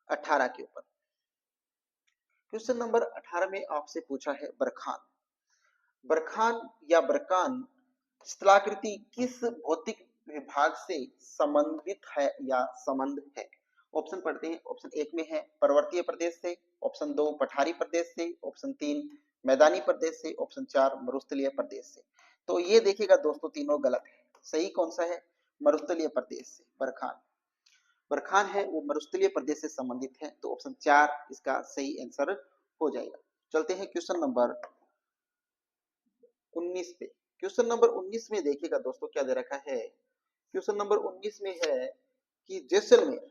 18 के ऊपर। क्वेश्चन नंबर 18 में आपसे पूछा है बरखान, बरखान या बरकान स्थलाकृति किस भौतिक विभाग से संबंधित है या संबंध है। ऑप्शन पढ़ते हैं, ऑप्शन एक में है पर्वतीय प्रदेश से, ऑप्शन दो पठारी प्रदेश से, ऑप्शन तीन मैदानी प्रदेश से, ऑप्शन चार मरुस्थलीय प्रदेश से। तो ये देखिएगा दोस्तों तीनों गलत है, सही कौन सा है, मरुस्थलीय प्रदेश से बरखान, बरखान है वो मरुस्थलीय प्रदेश से संबंधित है, तो ऑप्शन चार इसका सही आंसर हो जाएगा। चलते हैं क्वेश्चन नंबर 19 पे। क्वेश्चन नंबर 19 में देखिएगा दोस्तों क्या दे रखा है, क्वेश्चन नंबर 19 में है कि जैसलमेर,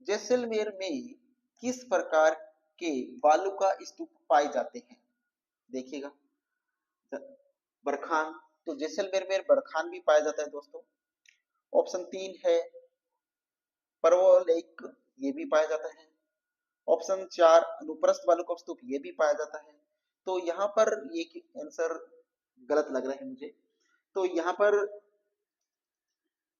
जैसलमेर में किस प्रकार के बालू का स्तूप पाए जाते हैं। देखिएगा बरखान, तो जैसलमेर में बरखान भी पाया जाता है दोस्तों, ऑप्शन 3 है परवलैक, ये भी पाया जाता है। ऑप्शन 4 अनुप्रस्थ बालू का स्तूप, ये भी पाया जाता है। तो यहाँ पर ये आंसर गलत लग रहा है मुझे। तो यहाँ पर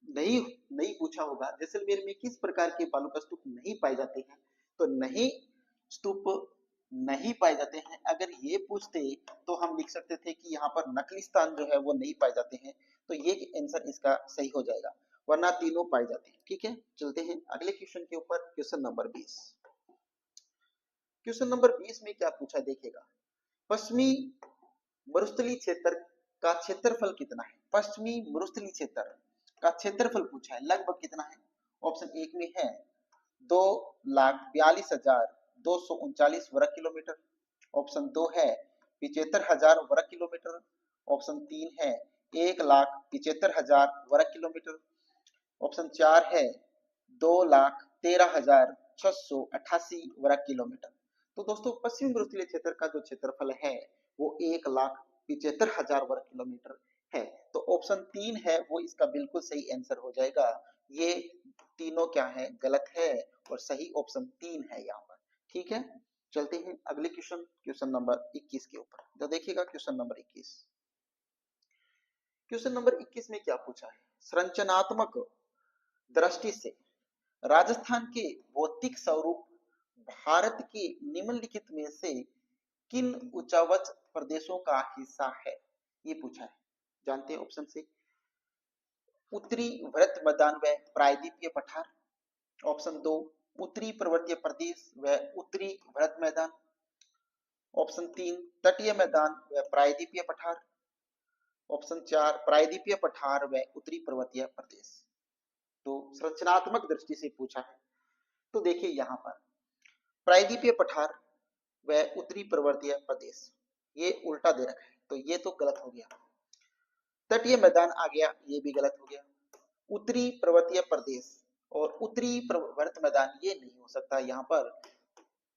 नहीं नहीं पूछा होगा जैसलमेर में किस प्रकार के बालू का स्तूप नहीं पाए जाते हैं, तो नहीं स्तूप नहीं पाए जाते हैं। अगर ये पूछते तो हम लिख सकते थे कि यहाँ पर नकली स्थान जो है वो नहीं पाए जाते हैं, तो ये आंसर इसका सही हो जाएगा, वरना तीनों पाए जाते हैं। ठीक है, चलते हैं अगले क्वेश्चन के ऊपर, क्वेश्चन नंबर 20। क्वेश्चन नंबर 20 में क्या पूछा देखिएगा, पश्चिमी मरुस्थलीय क्षेत्र का क्षेत्रफल कितना है? पश्चिमी मरुस्थलीय क्षेत्र का क्षेत्रफल पूछा है, लगभग कितना है? ऑप्शन 1 में है 2,42,239 वर्ग किलोमीटर। ऑप्शन 2 है 75,000 वर्ग किलोमीटर। ऑप्शन 3 है 1,75,000 वर्ग किलोमीटर। ऑप्शन 4 है 2,13,688 वर्ग किलोमीटर। तो दोस्तों पश्चिमी मरुस्थलीय क्षेत्र का जो क्षेत्रफल है वो 1,75,000 वर्ग किलोमीटर है। तो ऑप्शन 3 है वो इसका बिल्कुल सही आंसर हो जाएगा। ये तीनों क्या है, गलत है, और सही ऑप्शन 3 है यहाँ पर। ठीक है, चलते हैं अगले क्वेश्चन, क्वेश्चन नंबर 21 के ऊपर। तो देखिएगा क्वेश्चन नंबर 21। क्वेश्चन नंबर 21 में क्या पूछा है, संरचनात्मक दृष्टि से राजस्थान के भौतिक स्वरूप भारत के निम्नलिखित में से किन उच्चावच प्रदेशों का हिस्सा है? ये पूछा है, जानते हैं ऑप्शन से। उत्तरी भरत मैदान व प्रायद्वीपीय पठार। ऑप्शन 2 उत्तरी पर्वतीय प्रदेश व उत्तरी भरत मैदान। ऑप्शन 3 तटीय मैदान व प्रायद्वीपीय पठार। ऑप्शन 4 प्रायद्वीपीय पठार व उत्तरी पर्वतीय प्रदेश। तो संरचनात्मक दृष्टि से पूछा है, तो देखिए यहाँ पर प्रायद्वीपीय पठार व उत्तरी पर्वतीय प्रदेश, ये उल्टा दे रखा है, तो ये तो गलत हो गया। तटीय मैदान आ गया, ये भी गलत हो गया। उत्तरी पर्वतीय प्रदेश और उत्तरी भरत मैदान, ये नहीं हो सकता यहाँ पर।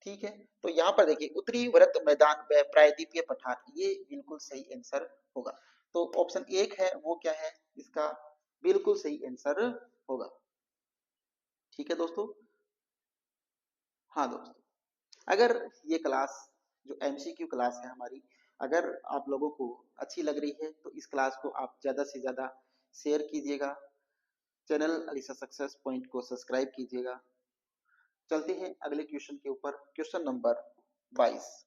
ठीक है, तो यहाँ पर देखिए उत्तरी भरत मैदान व प्रायद्वीपीय पठार, ये बिल्कुल सही आंसर होगा। तो ऑप्शन 1 है वो क्या है, इसका बिल्कुल सही आंसर होगा। ठीक है दोस्तों। हाँ दोस्तों, अगर ये क्लास जो एमसीक्यू क्लास है हमारी, अगर आप लोगों को अच्छी लग रही है तो इस क्लास को आप ज्यादा से ज्यादा शेयर कीजिएगा, चैनल अलीसा सक्सेस पॉइंट को सब्सक्राइब कीजिएगा। चलते हैं अगले क्वेश्चन के ऊपर, क्वेश्चन नंबर 22।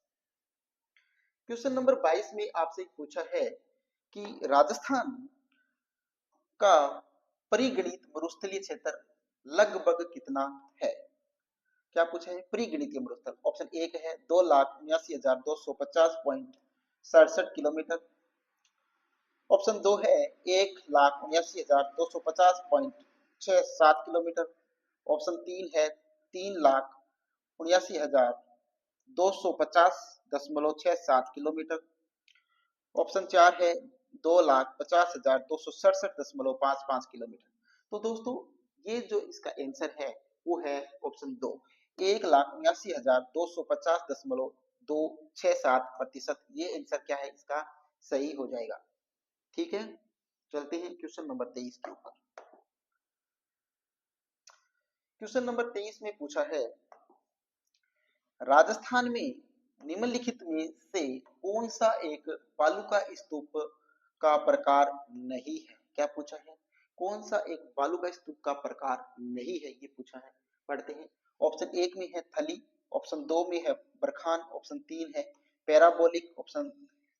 क्वेश्चन नंबर 22 में आपसे पूछा है कि राजस्थान का परिगणित मरुस्थलीय क्षेत्र लगभग कितना है? क्या पूछा है, परिगणितीय मरुस्थल। ऑप्शन 1 है 2,79,250.67 किलोमीटर। ऑप्शन 2 है 1,79,250.67 किलोमीटर। ऑप्शन 3 है 3,79,250.67 किलोमीटर। ऑप्शन 4 है 2,50,267.55 किलोमीटर। तो दोस्तों ये जो इसका आंसर है वो है ऑप्शन 2, 1,79,250.267%। ये आंसर क्या है इसका, सही हो जाएगा। ठीक है, चलते हैं क्वेश्चन नंबर 23 के ऊपर। क्वेश्चन नंबर 23 में पूछा है राजस्थान में निम्नलिखित में से कौन सा एक बालू का स्तूप का प्रकार नहीं है? क्या पूछा है, कौन सा एक बालू का स्तूप का प्रकार नहीं है, ये पूछा है। पढ़ते हैं, ऑप्शन 1 में है थली। ऑप्शन 2 में है बरखान। ऑप्शन 3 है पैराबोलिक। ऑप्शन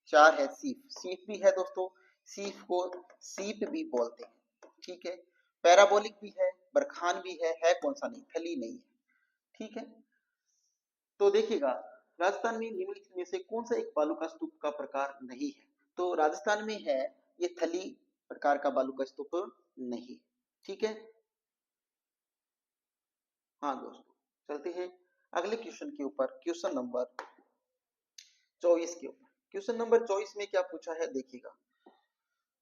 4 है सीप। सीप भी है दोस्तों, सीप को सीप भी बोलते हैं। ठीक है, पैराबोलिक भी है, बरखान भी है कौन सा नहीं, थली नहीं है। ठीक है, तो देखिएगा राजस्थान में निम्नलिखित में से कौन सा एक बालू का स्तूप का प्रकार नहीं है? तो राजस्थान में है ये थली प्रकार का बालू का स्तूप नहीं। ठीक है, हाँ दोस्तों, चलते हैं अगले क्वेश्चन के ऊपर, क्वेश्चन नंबर 24 के ऊपर। क्वेश्चन नंबर 24 में क्या पूछा है देखिएगा,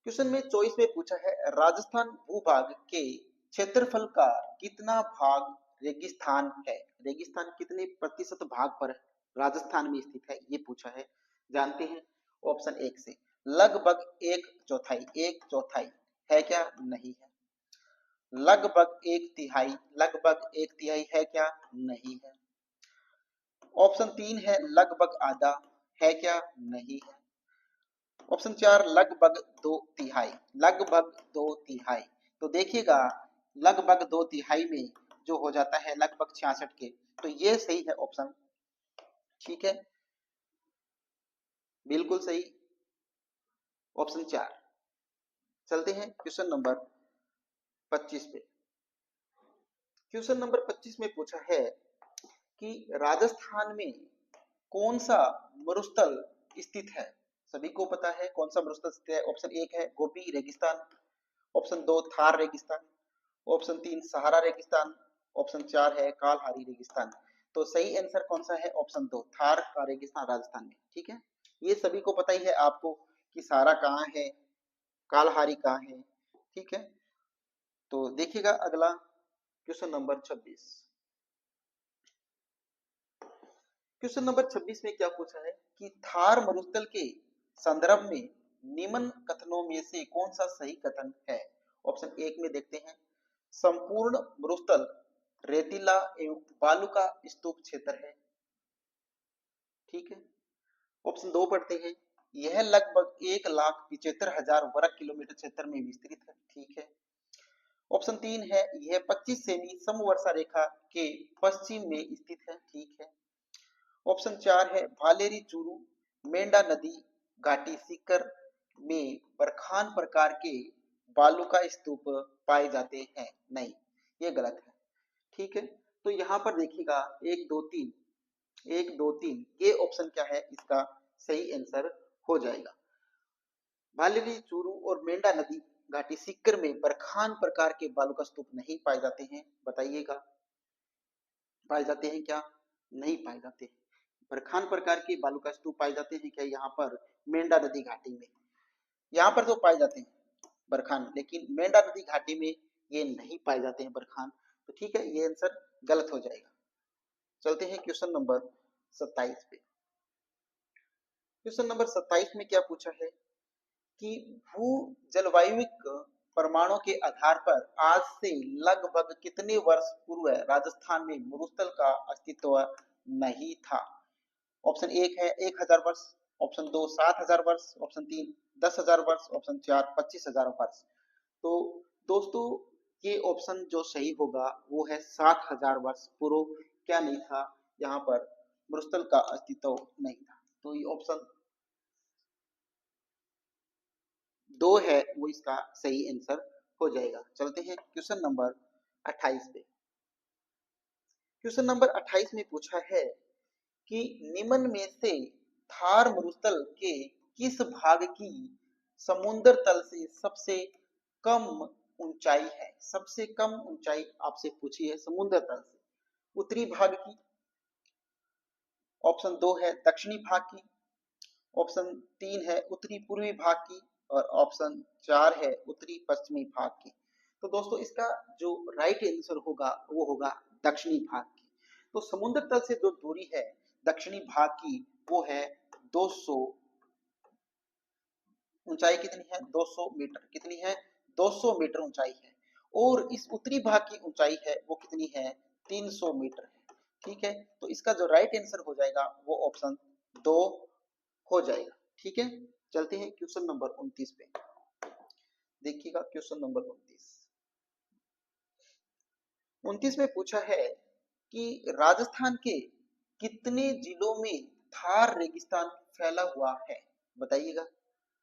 क्वेश्चन में 24 में पूछा है राजस्थान भूभाग के क्षेत्रफल का कितना भाग रेगिस्तान है? रेगिस्तान कितने प्रतिशत भाग पर राजस्थान में स्थित है, ये पूछा है। जानते हैं ऑप्शन 1 से, लगभग एक चौथाई। एक चौथाई है क्या, नहीं है। लगभग एक तिहाई, लगभग एक तिहाई है क्या? नहीं है। ऑप्शन 3 है लगभग आधा, है क्या? नहीं है। ऑप्शन 4 लगभग दो तिहाई, लगभग दो तिहाई। तो देखिएगा लगभग दो तिहाई में जो हो जाता है लगभग 66 के, तो ये सही है ऑप्शन। ठीक है, बिल्कुल सही, ऑप्शन 4। चलते हैं क्वेश्चन नंबर 25 पे। क्वेश्चन नंबर 25 में पूछा है कि राजस्थान में कौन सा मरुस्थल स्थित है? सभी को पता है कौन सा मरुस्थल स्थित है। ऑप्शन 1 है गोबी रेगिस्तान, ऑप्शन 2 थार रेगिस्तान, ऑप्शन 3 सहारा रेगिस्तान, ऑप्शन 4 है कालहारी रेगिस्तान। तो सही आंसर कौन सा है? ऑप्शन 2 थार का रेगिस्तान राजस्थान में। ठीक है, ये सभी को पता ही है आपको कि सहारा कहाँ है, कालहारी कहाँ है। ठीक है, तो देखिएगा अगला क्वेश्चन नंबर 26। क्वेश्चन नंबर 26 में क्या पूछा है कि थार मरुस्थल के संदर्भ में निम्न कथनों में से कौन सा सही कथन है? ऑप्शन 1 में देखते हैं, संपूर्ण मरुस्थल रेतीला एवं बालू का स्तूप क्षेत्र है। ठीक है, ऑप्शन 2 पढ़ते हैं, यह लगभग 1,75,000 वर्ग किलोमीटर क्षेत्र में विस्तृत है। ठीक है, ऑप्शन 3 है, यह 25 सेमी समवर्षा रेखा के पश्चिम में स्थित है। ठीक है, ऑप्शन 4 है भालेरी चूरू मेंढा नदी घाटी सीकर में बरखान प्रकार के बालू का स्तूप पाए जाते हैं। नहीं, ये गलत है। ठीक है, तो यहाँ पर देखिएगा 1 2 3, 1 2 3 ये ऑप्शन क्या है इसका सही आंसर हो जाएगा। भालेरी चूरू और मेंढा नदी घाटी सीकर में बरखान प्रकार के बालू का स्तूप नहीं पाए जाते हैं। बताइएगा पाए जाते हैं क्या? नहीं पाए जाते। बरखान प्रकार के बालू का स्तूप पाए जाते हैं क्या यहाँ पर मेंढा नदी घाटी में? यहाँ पर तो पाए जाते हैं बरखान, लेकिन मेंढा नदी घाटी में ये नहीं पाए जाते हैं बरखान। तो ठीक है, ये आंसर गलत हो जाएगा। चलते हैं क्वेश्चन नंबर 27 पे। क्वेश्चन नंबर 27 में क्या पूछा है कि भू जलवायुविक प्रमाणों के आधार पर आज से लगभग कितने वर्ष पूर्व राजस्थान में मरुस्थल का अस्तित्व नहीं था? ऑप्शन 1 है 1,000 वर्ष, ऑप्शन 2 7,000 वर्ष, ऑप्शन 3 10,000 वर्ष, ऑप्शन 4 25,000 वर्ष। तो दोस्तों ये ऑप्शन जो सही होगा वो है 7,000 वर्ष पूर्व क्या नहीं था, यहाँ पर मरुस्थल का अस्तित्व नहीं था। तो ये ऑप्शन 2 है वो इसका सही आंसर हो जाएगा। चलते हैं क्वेश्चन नंबर 28 पे। क्वेश्चन नंबर 28 में पूछा है कि निम्न में से थार मरुस्थल के किस भाग की समुद्र तल से सबसे कम ऊंचाई है? सबसे कम ऊंचाई आपसे पूछी है समुद्र तल से। उत्तरी भाग की, ऑप्शन 2 है दक्षिणी भाग की, ऑप्शन 3 है उत्तरी पूर्वी भाग की, और ऑप्शन 4 है उत्तरी पश्चिमी भाग की। तो दोस्तों इसका जो राइट आंसर होगा वो होगा दक्षिणी भाग की। तो समुद्र तल से जो दूरी है दक्षिणी भाग की वो है 200, ऊंचाई कितनी है? 200 मीटर। कितनी है? 200 मीटर ऊंचाई है। और इस उत्तरी भाग की ऊंचाई है वो कितनी है? 300 मीटर है। ठीक है, तो इसका जो राइट आंसर हो जाएगा वो ऑप्शन 2 हो जाएगा। ठीक है, चलते हैं क्वेश्चन नंबर 29 पे। देखिएगा क्वेश्चन नंबर 29 में पूछा है कि राजस्थान के कितने जिलों में थार रेगिस्तान फैला हुआ है? बताइएगा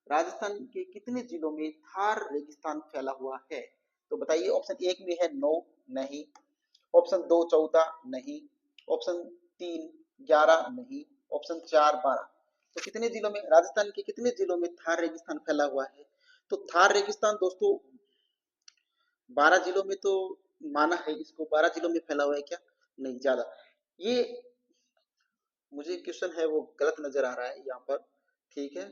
राजस्थान के कितने जिलों में थार रेगिस्तान फैला हुआ है? तो बताइए, ऑप्शन 1 में है 9, नहीं, ऑप्शन 2 14, नहीं, ऑप्शन 3 11, नहीं, ऑप्शन 4 12। तो कितने जिलों में, राजस्थान के कितने जिलों में थार रेगिस्तान फैला हुआ है? तो थार रेगिस्तान दोस्तों 12 जिलों में तो माना है इसको, 12 जिलों में फैला हुआ है क्या? नहीं, ज्यादा। ये मुझे क्वेश्चन है वो गलत नजर आ रहा है यहाँ पर। ठीक है,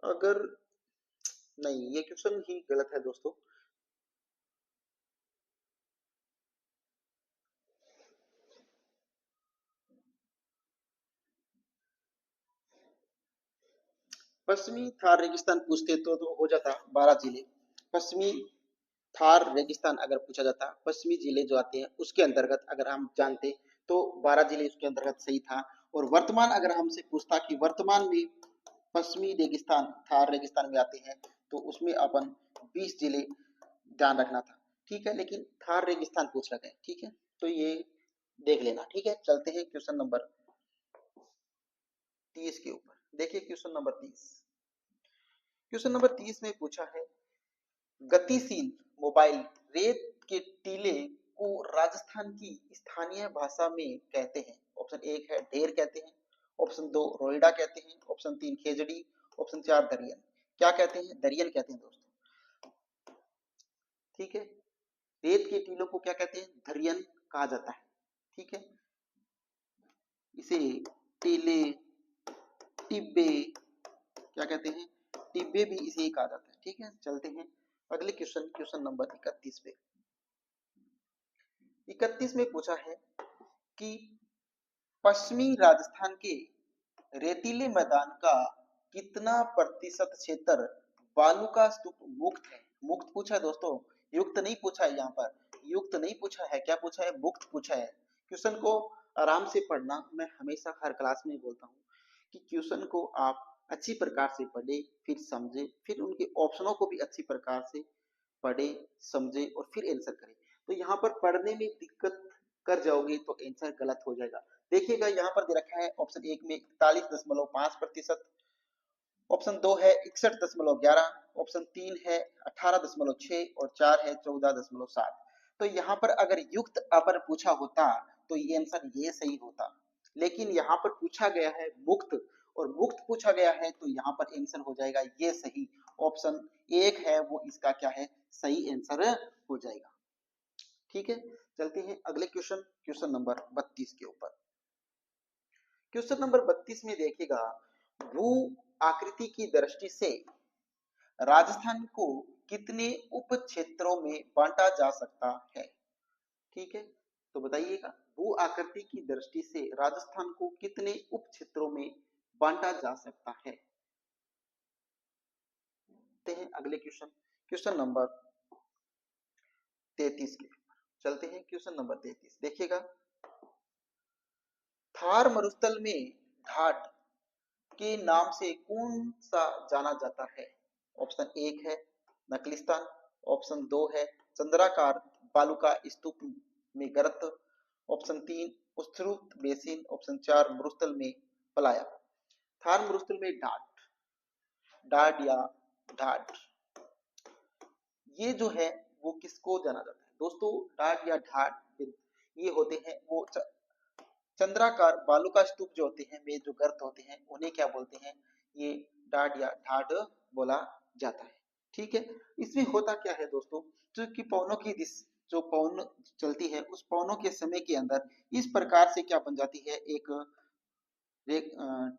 अगर नहीं, ये क्वेश्चन ही गलत है दोस्तों। पश्चिमी थार रेगिस्तान पूछते तो हो जाता 12 जिले। पश्चिमी थार रेगिस्तान अगर पूछा जाता, पश्चिमी जिले जो आते हैं उसके अंतर्गत अगर हम जानते तो 12 जिले उसके अंतर्गत सही था। और वर्तमान अगर हमसे पूछता कि वर्तमान में पश्चिमी रेगिस्तान थार रेगिस्तान में आते हैं तो उसमें अपन 20 जिले ध्यान रखना था। ठीक है, लेकिन थार रेगिस्तान पूछ रखा है। ठीक है, तो ये देख लेना। ठीक है, चलते हैं क्वेश्चन नंबर 30 के ऊपर। देखिए क्वेश्चन नंबर 30। क्वेश्चन नंबर 30 में पूछा है गतिशील मोबाइल रेत के टीले को राजस्थान की स्थानीय भाषा में कहते हैं। ऑप्शन एक है ढेर कहते हैं, ऑप्शन दो रोइडा कहते हैं, ऑप्शन तीन खेजड़ी, ऑप्शन चार दरियन। क्या कहते हैं? दरियन कहते हैं दोस्तों। ठीक है, रेत के टीलों को क्या कहते हैं? दरियन कहा जाता है। ठीक है, इसे टीले, टिब्बे क्या कहते हैं? टिब्बे भी इसे ही कहा जाता है। ठीक है, चलते हैं अगले क्वेश्चन, क्वेश्चन नंबर 31 पे। 31 में पूछा है कि पश्चिमी राजस्थान के रेतीले मैदान का कितना प्रतिशत क्षेत्र बालू का स्तूप मुक्त है? मुक्त पूछा है दोस्तों, युक्त नहीं पूछा है। यहाँ पर युक्त नहीं पूछा है, क्या पूछा है? मुक्त पूछा है। क्वेश्चन को आराम से पढ़ना। मैं हमेशा हर क्लास में बोलता हूँ कि क्वेश्चन को आप अच्छी प्रकार से पढ़े, फिर समझे, फिर उनके ऑप्शनों को भी अच्छी प्रकार से पढ़े, समझे और फिर आंसर करें। तो यहाँ पर पढ़ने में दिक्कत कर जाओगे तो आंसर गलत हो जाएगा। देखिएगा यहाँ पर दे रखा है ऑप्शन एक में 41.5%, ऑप्शन दो है 61.11, ऑप्शन तीन है 18.6 और चार है 14.7। तो यहाँ पर अगर युक्त अपर पूछा होता तो ये आंसर ये सही होता, लेकिन यहाँ पर पूछा गया है मुक्त, और मुक्त पूछा गया है तो यहाँ पर आंसर हो जाएगा ये सही। ऑप्शन एक है वो इसका क्या है? सही आंसर हो जाएगा। ठीक है, चलते हैं अगले क्वेश्चन, क्वेश्चन नंबर 32 के ऊपर। क्वेश्चन नंबर 32 में देखिएगा भू आकृति की दृष्टि से राजस्थान को कितने उप क्षेत्रों में बांटा जा सकता है? ठीक है, तो बताइएगा भू आकृति की दृष्टि से राजस्थान को कितने उप क्षेत्रों में बांटा जा सकता है? हैं अगले क्वेश्चन, क्वेश्चन नंबर 33 के चलते हैं। क्वेश्चन नंबर 33 देखिएगा थार मरुस्थल में घाट के नाम से कौन सा जाना जाता है? ऑप्शन एक है नकलिस्तान, ऑप्शन दो है चंद्राकार बालू का स्तूप में गर्त, ऑप्शन तीन उस्तृत बेसिन, ऑप्शन चार मरुस्थल में पलाया। थार मरुस्थल में ढाट, ढाट या ढाट, ये जो है वो किसको जाना जाता है दोस्तों? ढाट या ढाट ये होते हैं वो चंद्राकार बालू का स्तूप जो होते हैं, में जो गर्त होते हैं, उन्हें क्या बोलते हैं? ये डाट या ढाट बोला जाता है। ठीक है, इसमें होता क्या है दोस्तों, जो कि पवनों की दिशा, जो पवन चलती है उस पवनों के समय के अंदर इस प्रकार से क्या बन जाती है, एक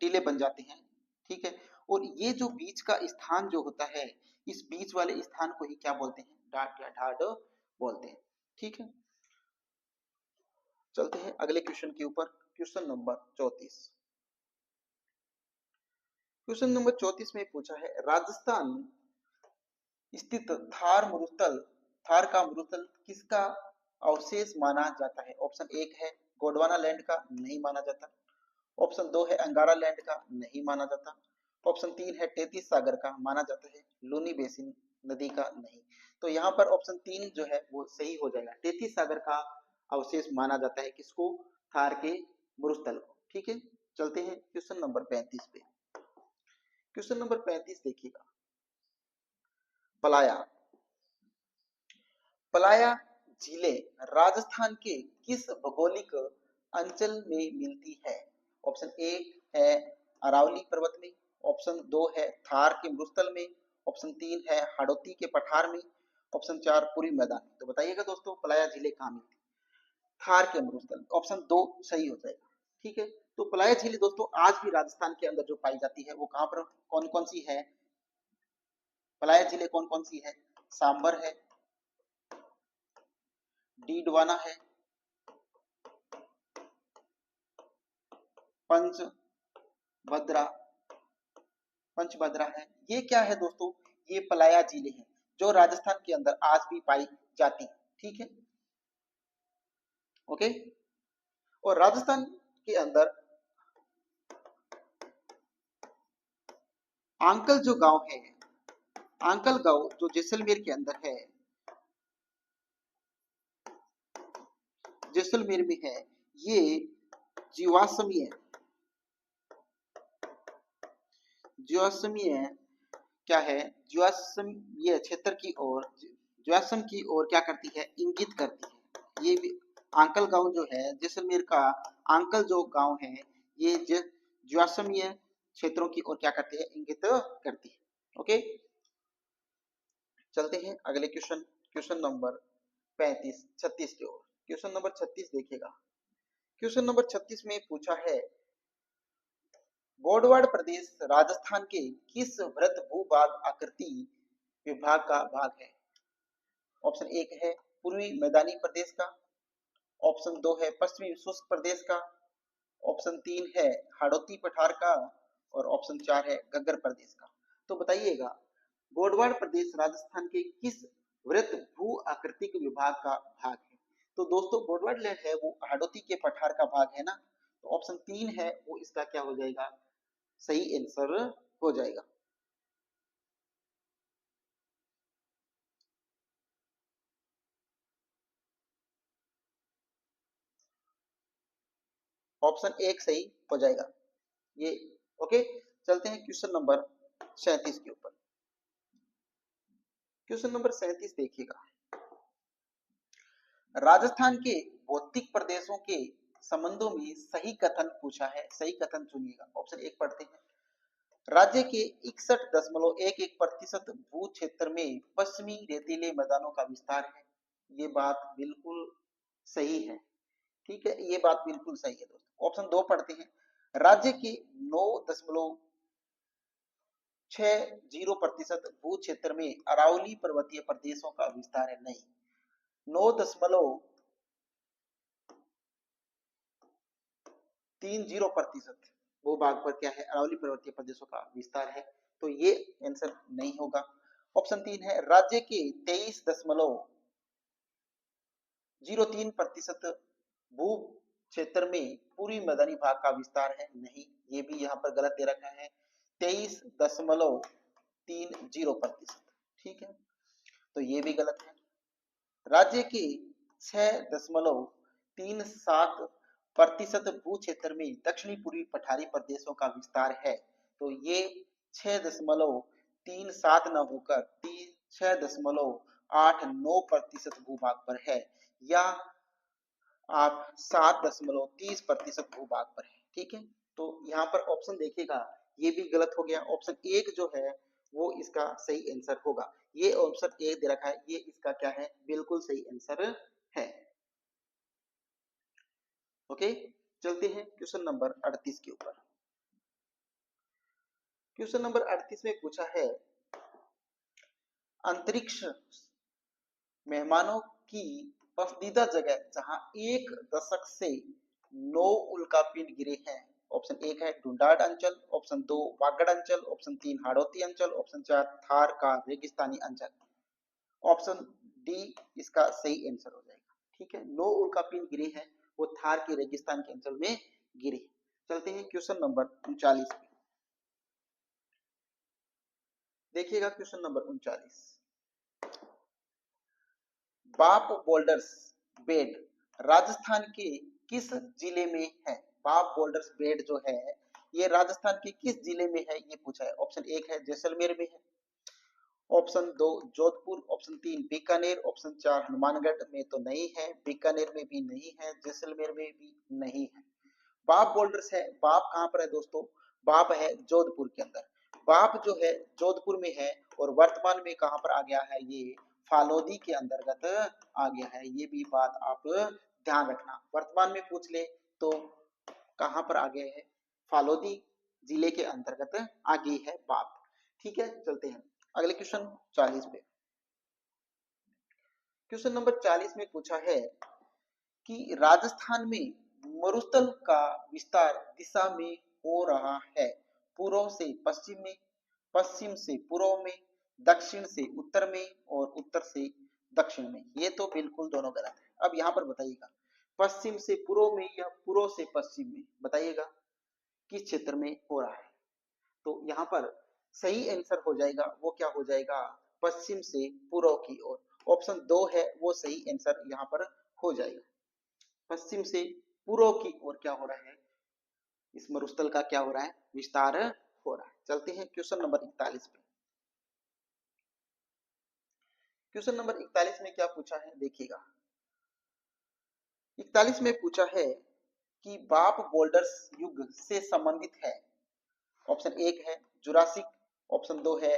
टीले बन जाते हैं। ठीक है, और ये जो बीच का स्थान जो होता है, इस बीच वाले स्थान को ही क्या बोलते हैं? डाट या ढाट बोलते हैं। ठीक है, चलते हैं अगले क्वेश्चन के ऊपर, क्वेश्चन नंबर 34। क्वेश्चन नंबर 34 में पूछा है राजस्थान स्थित थार मरुस्थल, थार का मरुस्थल किसका अवशेष माना जाता है? ऑप्शन एक है गोंडवाना लैंड का, नहीं माना जाता। ऑप्शन दो है अंगारा लैंड का, नहीं माना जाता। ऑप्शन तीन है 33 सागर का, माना जाता है। लूनी बेसिन नदी का, नहीं। तो यहाँ पर ऑप्शन तीन जो है वो सही हो जाएगा। 33 सागर का अवशेष माना जाता है किसको? थार के मरुस्थल को। ठीक है, चलते हैं क्वेश्चन नंबर 35 पे। क्वेश्चन नंबर 35 देखिएगा पलाया, पलाया झीलें राजस्थान के किस भौगोलिक अंचल में मिलती है? ऑप्शन एक है अरावली पर्वत में, ऑप्शन दो है थार के मरुस्थल में, ऑप्शन तीन है हाड़ौती के पठार में, ऑप्शन चार पूरी मैदान में। तो बताइएगा दोस्तों पलाया झीलें कहाँ मिलती है? थार के मरुस्थल, ऑप्शन दो सही हो जाएगा। ठीक है, तो पलाया झीलें दोस्तों आज भी राजस्थान के अंदर जो पाई जाती है वो कहाँ पर, कौन कौन सी है? पलाया झीलें कौन कौन सी है? सांबर है, डीडवाना है, पंच भद्रा, पंचभद्रा है। ये क्या है दोस्तों? ये पलाया जिले हैं। जो राजस्थान के अंदर आज भी पाई जाती है। ठीक है, ओके। और राजस्थान के अंदर आंकल जो गांव है, आंकल गांव जो जैसलमेर के अंदर है, जैसलमेर में है, ये जीवाश्मीय जीवाश्मीय क्या है, जीवाश्मीय क्षेत्र की ओर, जीवाश्म की ओर क्या करती है, इंगित करती है। ये भी आंकल गांव जो है जैसलमेर का, आंकल जो गांव है, ये जीवाश्मीय क्षेत्रों की ओर क्या करती है, इंगित करती है। ओके, चलते हैं अगले क्वेश्चन, क्वेश्चन नंबर 36 की ओर। क्वेश्चन नंबर 36 देखिएगा। क्वेश्चन नंबर 36 में पूछा है, गोडवाड़ प्रदेश राजस्थान के किस वृत्त भूभाग आकृति विभाग का भाग है? ऑप्शन एक है पूर्वी मैदानी प्रदेश का, ऑप्शन दो है पश्चिमी शुष्क प्रदेश का, ऑप्शन तीन है हाड़ौती पठार का, और ऑप्शन चार है गग्गर प्रदेश का। तो बताइएगा, गोडवाड़ प्रदेश राजस्थान के किस वृत्त भू आकृतिक विभाग का भाग है? तो दोस्तों गोडवाड़ लैंड है वो हाड़ौती के पठार का भाग है ना, तो ऑप्शन तीन है वो इसका क्या हो जाएगा, सही आंसर हो जाएगा। ऑप्शन एक सही हो जाएगा ये। ओके, चलते हैं क्वेश्चन नंबर 37 के ऊपर। क्वेश्चन नंबर 37 देखिएगा, राजस्थान के भौतिक प्रदेशों के संबंधों में सही कथन पूछा है, सही कथन चुनिएगा। ऑप्शन एक पढ़ते हैं, राज्य के 61.11% भू क्षेत्र में पश्चिमी रेतीले मैदानों का विस्तार है। ये बात बिल्कुल सही है। ठीक है, ये बात बिल्कुल सही है दोस्तों। ऑप्शन दो पढ़ते हैं, राज्य के 9.60% भू क्षेत्र में अरावली पर्वतीय प्रदेशों का विस्तार है। नहीं, 9.30% भूभाग पर क्या है, अरावली पर्वतीय प्रदेशों का विस्तार है। तो ये आंसर नहीं होगा। ऑप्शन तीन है, राज्य के 23.03% भू क्षेत्र में पूर्वी मैदानी भाग का विस्तार है। नहीं, ये भी यहाँ पर गलत दे रखा है, 23.30%। ठीक है, तो ये भी गलत है। राज्य के 6.37% भू क्षेत्र में दक्षिणी पूर्वी पठारी प्रदेशों का विस्तार है। तो ये 6.37 न होकर 6.89% भूभाग पर है, या आप 7.30% भूभाग पर है। ठीक है, तो यहाँ पर ऑप्शन देखिएगा, ये भी गलत हो गया। ऑप्शन एक जो है वो इसका सही आंसर होगा। ये ऑप्शन एक दे रखा है, ये इसका क्या है, बिल्कुल सही आंसर है। ओके, चलते हैं क्वेश्चन नंबर 38 के ऊपर। क्वेश्चन नंबर 38 में पूछा है, अंतरिक्ष मेहमानों की पसंदीदा जगह जहां 1 दशक से 9 उल्कापिंड गिरे हैं। ऑप्शन एक है डुंडाड अंचल, ऑप्शन दो वागड़ अंचल, ऑप्शन तीन हाड़ौती अंचल, ऑप्शन चार थार का रेगिस्तानी अंचल। ऑप्शन डी इसका सही आंसर हो जाएगा। ठीक है, 9 उल्कापिंड गिरे हैं वो थार के रेगिस्तान के अंचल में गिरे। चलते हैं क्वेश्चन नंबर 39 पे। देखिएगा क्वेश्चन नंबर 39, बाप बोल्डर्स बेड राजस्थान के किस जिले में है? बाप बोल्डर्स बेड जो है ये राजस्थान के किस जिले में है, ये पूछा है। ऑप्शन एक है जैसलमेर में है, ऑप्शन दो जोधपुर, ऑप्शन तीन बीकानेर, ऑप्शन चार हनुमानगढ़ में तो नहीं है, बीकानेर में भी नहीं है, जैसलमेर में भी नहीं है। बाप बोल्डर्स है, बाप कहाँ पर है दोस्तों, बाप है जोधपुर के अंदर। बाप जो है जोधपुर में है, और वर्तमान में कहाँ पर आ गया है, ये फालोदी के अंतर्गत आ गया है। ये भी बात आप ध्यान रखना, वर्तमान में पूछ ले तो कहाँ पर आ गया है, फालोदी जिले के अंतर्गत आ गई है बाप। ठीक है, चलते हैं अगले क्वेश्चन 40 पे। क्वेश्चन नंबर 40 में पूछा है कि राजस्थान में मरुस्थल का विस्तार दिशा में हो रहा है, पूर्व से पश्चिम में, पश्चिम से पूर्व में, दक्षिण से उत्तर में और उत्तर से दक्षिण में, ये तो बिल्कुल दोनों गलत है। अब यहाँ पर बताइएगा पश्चिम से पूर्व में या पूर्व से पश्चिम में, बताइएगा किस क्षेत्र में हो रहा है। तो यहाँ पर सही आंसर हो जाएगा, वो क्या हो जाएगा, पश्चिम से पूर्व की ओर। ऑप्शन 2 है वो सही आंसर यहाँ पर हो जाएगा। पश्चिम से पूर्व की ओर क्या हो रहा है, इस मरुस्थल का क्या हो रहा है, विस्तार हो रहा है। चलते हैं क्वेश्चन नंबर 41 पे। क्वेश्चन नंबर 41 में क्या पूछा है देखिएगा। 41 में पूछा है कि बाप बोल्डर्स युग से संबंधित है। ऑप्शन 1 है जुरासिक, ऑप्शन 2 है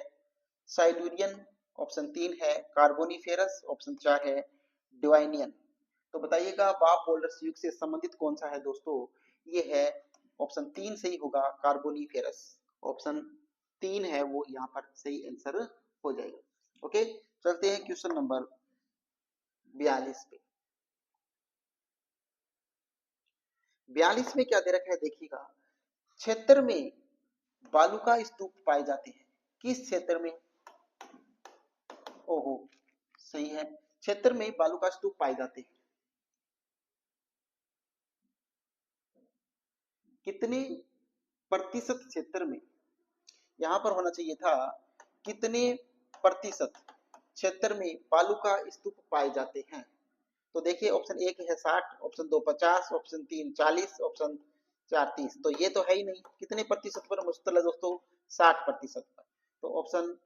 साइडूरियन, ऑप्शन 3 है कार्बोनिफेरस, ऑप्शन 4 है डिवाइनियन। तो बताइएगा बाप बोल्डर्स युग से संबंधित कौन सा है दोस्तों, ये है ऑप्शन 3 सही होगा, कार्बोनिफेरस। ऑप्शन 3 है वो यहाँ पर सही आंसर हो जाएगा। ओके, चलते हैं क्वेश्चन नंबर 42 पे। 42 में क्या दे रखा है देखिएगा, क्षेत्र में बालू का स्तूप पाए जाते हैं। किस क्षेत्र में, ओहो सही है, क्षेत्र में बालू का स्तूप पाए जाते हैं। कितने प्रतिशत क्षेत्र में, यहां पर होना चाहिए था कितने प्रतिशत क्षेत्र में बालू का स्तूप पाए जाते हैं। तो देखिए ऑप्शन 1 है 60, ऑप्शन 2 50, ऑप्शन 3 40, ऑप्शन 4 30। तो ये तो है ही नहीं, कितने प्रतिशत पर मुश्किल है दोस्तों, 60% पर। तो ऑप्शन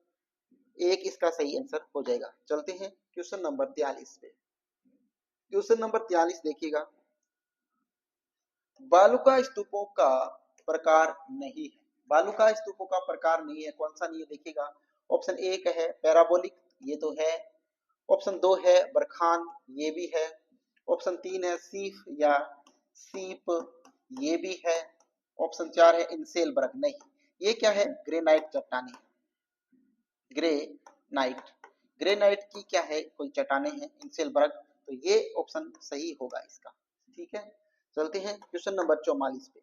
1 इसका सही आंसर हो जाएगा। चलते हैं क्वेश्चन नंबर 43 पे। क्वेश्चन नंबर 43 देखिएगा, बालुका स्तूपों का प्रकार नहीं है। बालुका स्तूपों का प्रकार नहीं है, कौन सा नहीं है देखिएगा। ऑप्शन 1 है पैराबोलिक, ये तो है। ऑप्शन 2 है बरखान, ये भी है। ऑप्शन 3 है सीफ या सीप, ये भी है। ऑप्शन 4 है इंसेलबर्ग, नहीं। ये क्या है, ग्रेनाइट चट्टाने, ग्रेनाइट, ग्रेनाइट की क्या है, कोई चट्टाने हैं इंसेलबर्ग। तो ये ऑप्शन सही होगा इसका। ठीक है, चलते हैं क्वेश्चन नंबर 44 पे।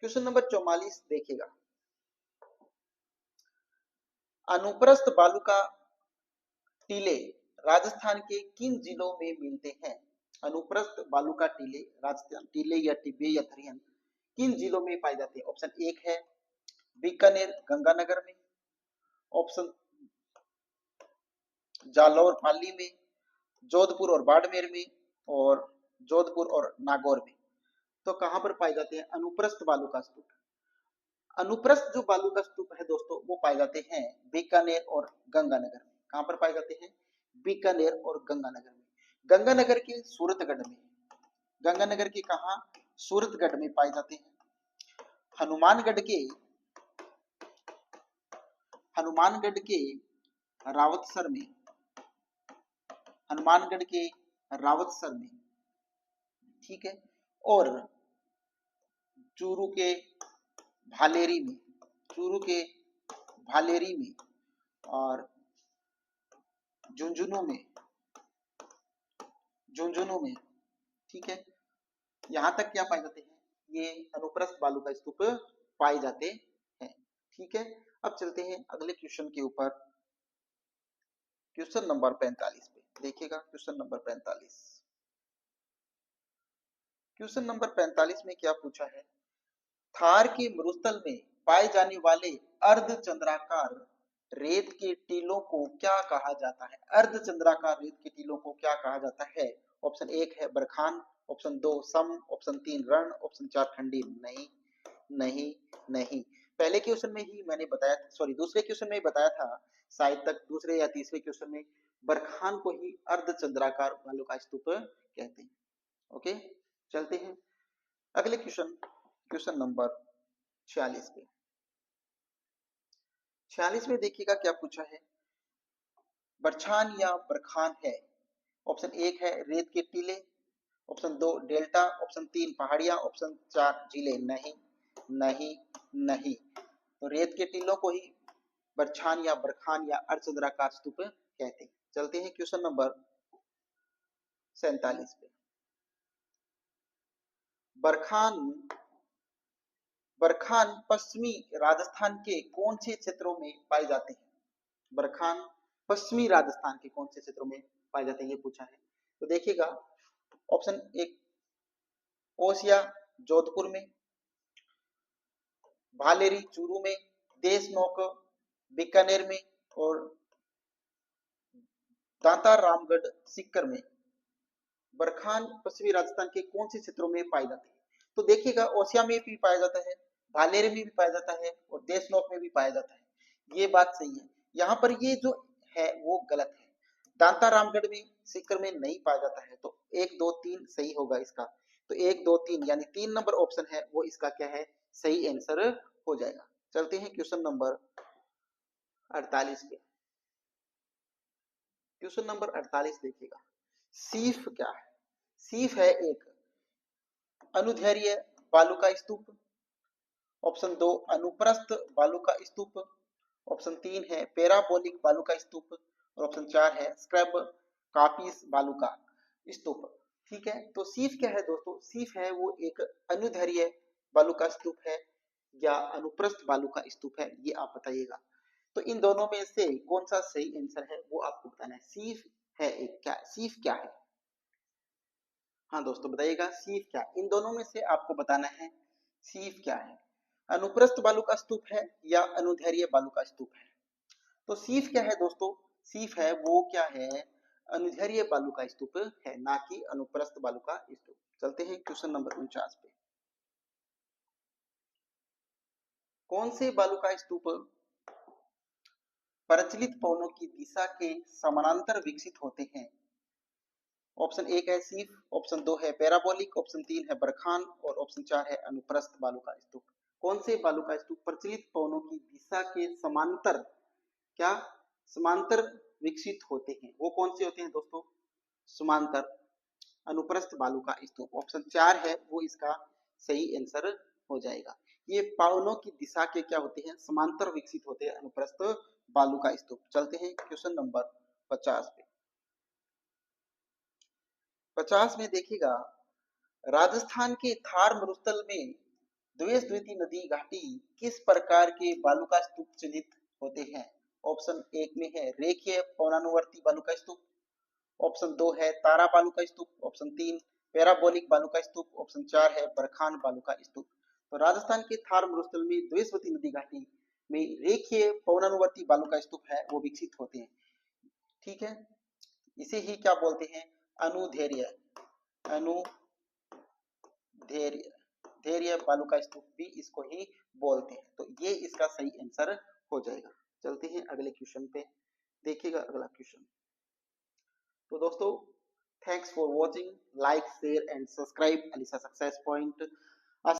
क्वेश्चन नंबर 44 देखिएगा, अनुप्रस्थ बालू का टीले राजस्थान के किन जिलों में मिलते हैं। अनुप्रस्थ बालू का टीले राजस्थान, टीले या टिब्बे या थरियन किन जिलों में पाए जाते हैं। ऑप्शन 1 है बीकानेर गंगानगर में, ऑप्शन जालौर पाली में, जोधपुर और बाड़मेर में, और जोधपुर और नागौर में। तो कहां पर पाए जाते हैं अनुप्रस्थ बालू का स्तूप। अनुप्रस्थ जो बालू का स्तूप है दोस्तों वो पाए जाते हैं बीकानेर और गंगानगर में। कहां पर पाए जाते हैं, बीकानेर और गंगानगर में। गंगानगर के सूरतगढ़ में, गंगानगर के कहा, सूरतगढ़ में पाए जाते हैं। हनुमानगढ़ के, हनुमानगढ़ के रावतसर में, हनुमानगढ़ के रावतसर में, ठीक है। और चूरू के भालेरी में, चूरू के भालेरी में, और झुंझुनू में, झुंझुनू में, ठीक है। यहां तक क्या पाए जाते हैं, ये अनुप्रस्थ बालू का स्तूप पाए जाते हैं। ठीक है, अब चलते हैं अगले क्वेश्चन के ऊपर। क्वेश्चन नंबर 45 पे देखिएगा। क्वेश्चन नंबर 45, क्वेश्चन नंबर 45 में क्या पूछा है, थार के मरुस्थल में पाए जाने वाले अर्धचंद्राकार रेत के टीलों को क्या कहा जाता है। अर्धचंद्राकार रेत के टीलों को क्या कहा जाता है। ऑप्शन 1 है बरखान, ऑप्शन 2 सम, ऑप्शन 3 रण, ऑप्शन 4 खंडी। नहीं नहीं नहीं, पहले क्वेश्चन में ही मैंने बताया, सॉरी दूसरे क्वेश्चन में ही बताया था शायद तक, दूसरे या तीसरे क्वेश्चन में बरखान को ही अर्धचंद्राकार बालू का स्तूप कहते हैं। ओके, चलते हैं अगले क्वेश्चन, क्वेश्चन नंबर 46 पे। 46 में देखिएगा क्या पूछा है, बरछान या बरखान है। ऑप्शन 1 है रेत के टीले, ऑप्शन 2 डेल्टा, ऑप्शन 3 पहाड़ियां, ऑप्शन 4 जिले। नहीं नहीं नहीं, तो रेत के टीलों को ही बरछान या बरखान या अर्धचंद्राकार स्तूप कहते हैं। चलते हैं क्वेश्चन नंबर 47 पे। बरखान बरखान पश्चिमी राजस्थान के कौन से क्षेत्रों में पाए जाते हैं? बरखान पश्चिमी राजस्थान के कौन से क्षेत्रों में पाए जाते हैं, ये पूछा है। तो देखिएगा, ऑप्शन एक ओसिया जोधपुर में, भालेरी चूरू में, देशनोक बीकानेर में, और दांता रामगढ़ सीकर में। बरखान पश्चिमी राजस्थान के कौन से क्षेत्रों में पाए जाते हैं? तो देखिएगा, ओसिया में भी पाया जाता है, भालेर में भी पाया जाता है, और देशनोक में भी पाया जाता है। ये बात सही है। यहाँ पर ये जो है वो गलत है। दांता रामगढ़ में, सीकर में नहीं पाया जाता है। तो 1 2 3 सही होगा इसका। तो 1 2 3 यानी 3 नंबर ऑप्शन है वो इसका क्या है, सही आंसर हो जाएगा। चलते हैं क्वेश्चन नंबर 48 पे। क्वेश्चन नंबर 48 देखिएगा, सीफ क्या है? सीफ है एक अनुदैर्ध्य बालू का स्तूप, ऑप्शन 2 अनुप्रस्थ बालू का स्तूप, ऑप्शन 3 है पैराबोलिक बालू का स्तूप, और ऑप्शन 4 है स्क्रैब कापीस बालू का स्तूप। ठीक है, तो सीफ क्या है दोस्तों? सीफ है वो एक अनुदैर्ध्य बालू का स्तूप है या अनुप्रस्थ बालू का स्तूप है, ये आप बताइएगा। तो इन दोनों में से कौन सा सही आंसर है वो आपको बताना है। सीफ है एक, क्या सीफ क्या है? हाँ दोस्तों बताइएगा, सीफ क्या है? इन दोनों में से आपको बताना है सीफ क्या है, अनुप्रस्थ बालू का स्तूप है या अनुदैर्ध्य बालू का स्तूप है। तो सीफ क्या है दोस्तों? सीफ है वो क्या है, अनुदैर्ध्य बालू का स्तूप है, ना कि अनुप्रस्थ बालू का स्तूप। चलते हैं क्वेश्चन नंबर 49 पे। कौन से बालू का स्तूप प्रचलित पवनों की दिशा के समानांतर विकसित होते हैं? ऑप्शन 1 है सीफ, ऑप्शन 2 है पैराबोलिक, ऑप्शन 3 है बरखान, और ऑप्शन 4 है अनुप्रस्थ बालू का स्तूप। कौन से बालू का स्तूप प्रचलित पवनों की दिशा के समांतर, क्या समांतर विकसित होते हैं? वो कौन से होते हैं दोस्तों? समांतर अनुप्रस्थ बालू का स्तूप। ऑप्शन 4 है वो इसका सही आंसर हो जाएगा। ये पवनों की दिशा के क्या होते हैं, समांतर विकसित होते हैं अनुप्रस्थ बालू का स्तूप। चलते हैं क्वेश्चन नंबर 50 पे। 50 में देखिएगा, राजस्थान के थार मरुस्थल में द्वेष-द्वितीय नदी घाटी किस प्रकार के बालू का स्तूप चिन्हित होते हैं? ऑप्शन 1 में है रेखीय पवनानुवर्ती बालू का स्तूप, ऑप्शन 2 है तारा बालू का स्तूप, ऑप्शन 3 पैराबोलिक बालू का स्तूप, ऑप्शन 4 है बरखान बालू का स्तूप। तो राजस्थान के थार मरुस्थल में द्वेषवती नदी घाटी में रेखीय पवनानुवर्ती बालू का स्तूप है वो विकसित होते हैं। ठीक है, इसे ही क्या बोलते हैं, अनुदैर्ध्य, अनुदैर्ध्य धैर्य बालू का स्तूप भी इसको ही बोलते हैं। तो ये इसका सही आंसर हो जाएगा। चलते हैं अगले क्वेश्चन पे। देखिएगा अगला क्वेश्चन। तो दोस्तों, thanks for watching, like share and subscribe Alisa success point.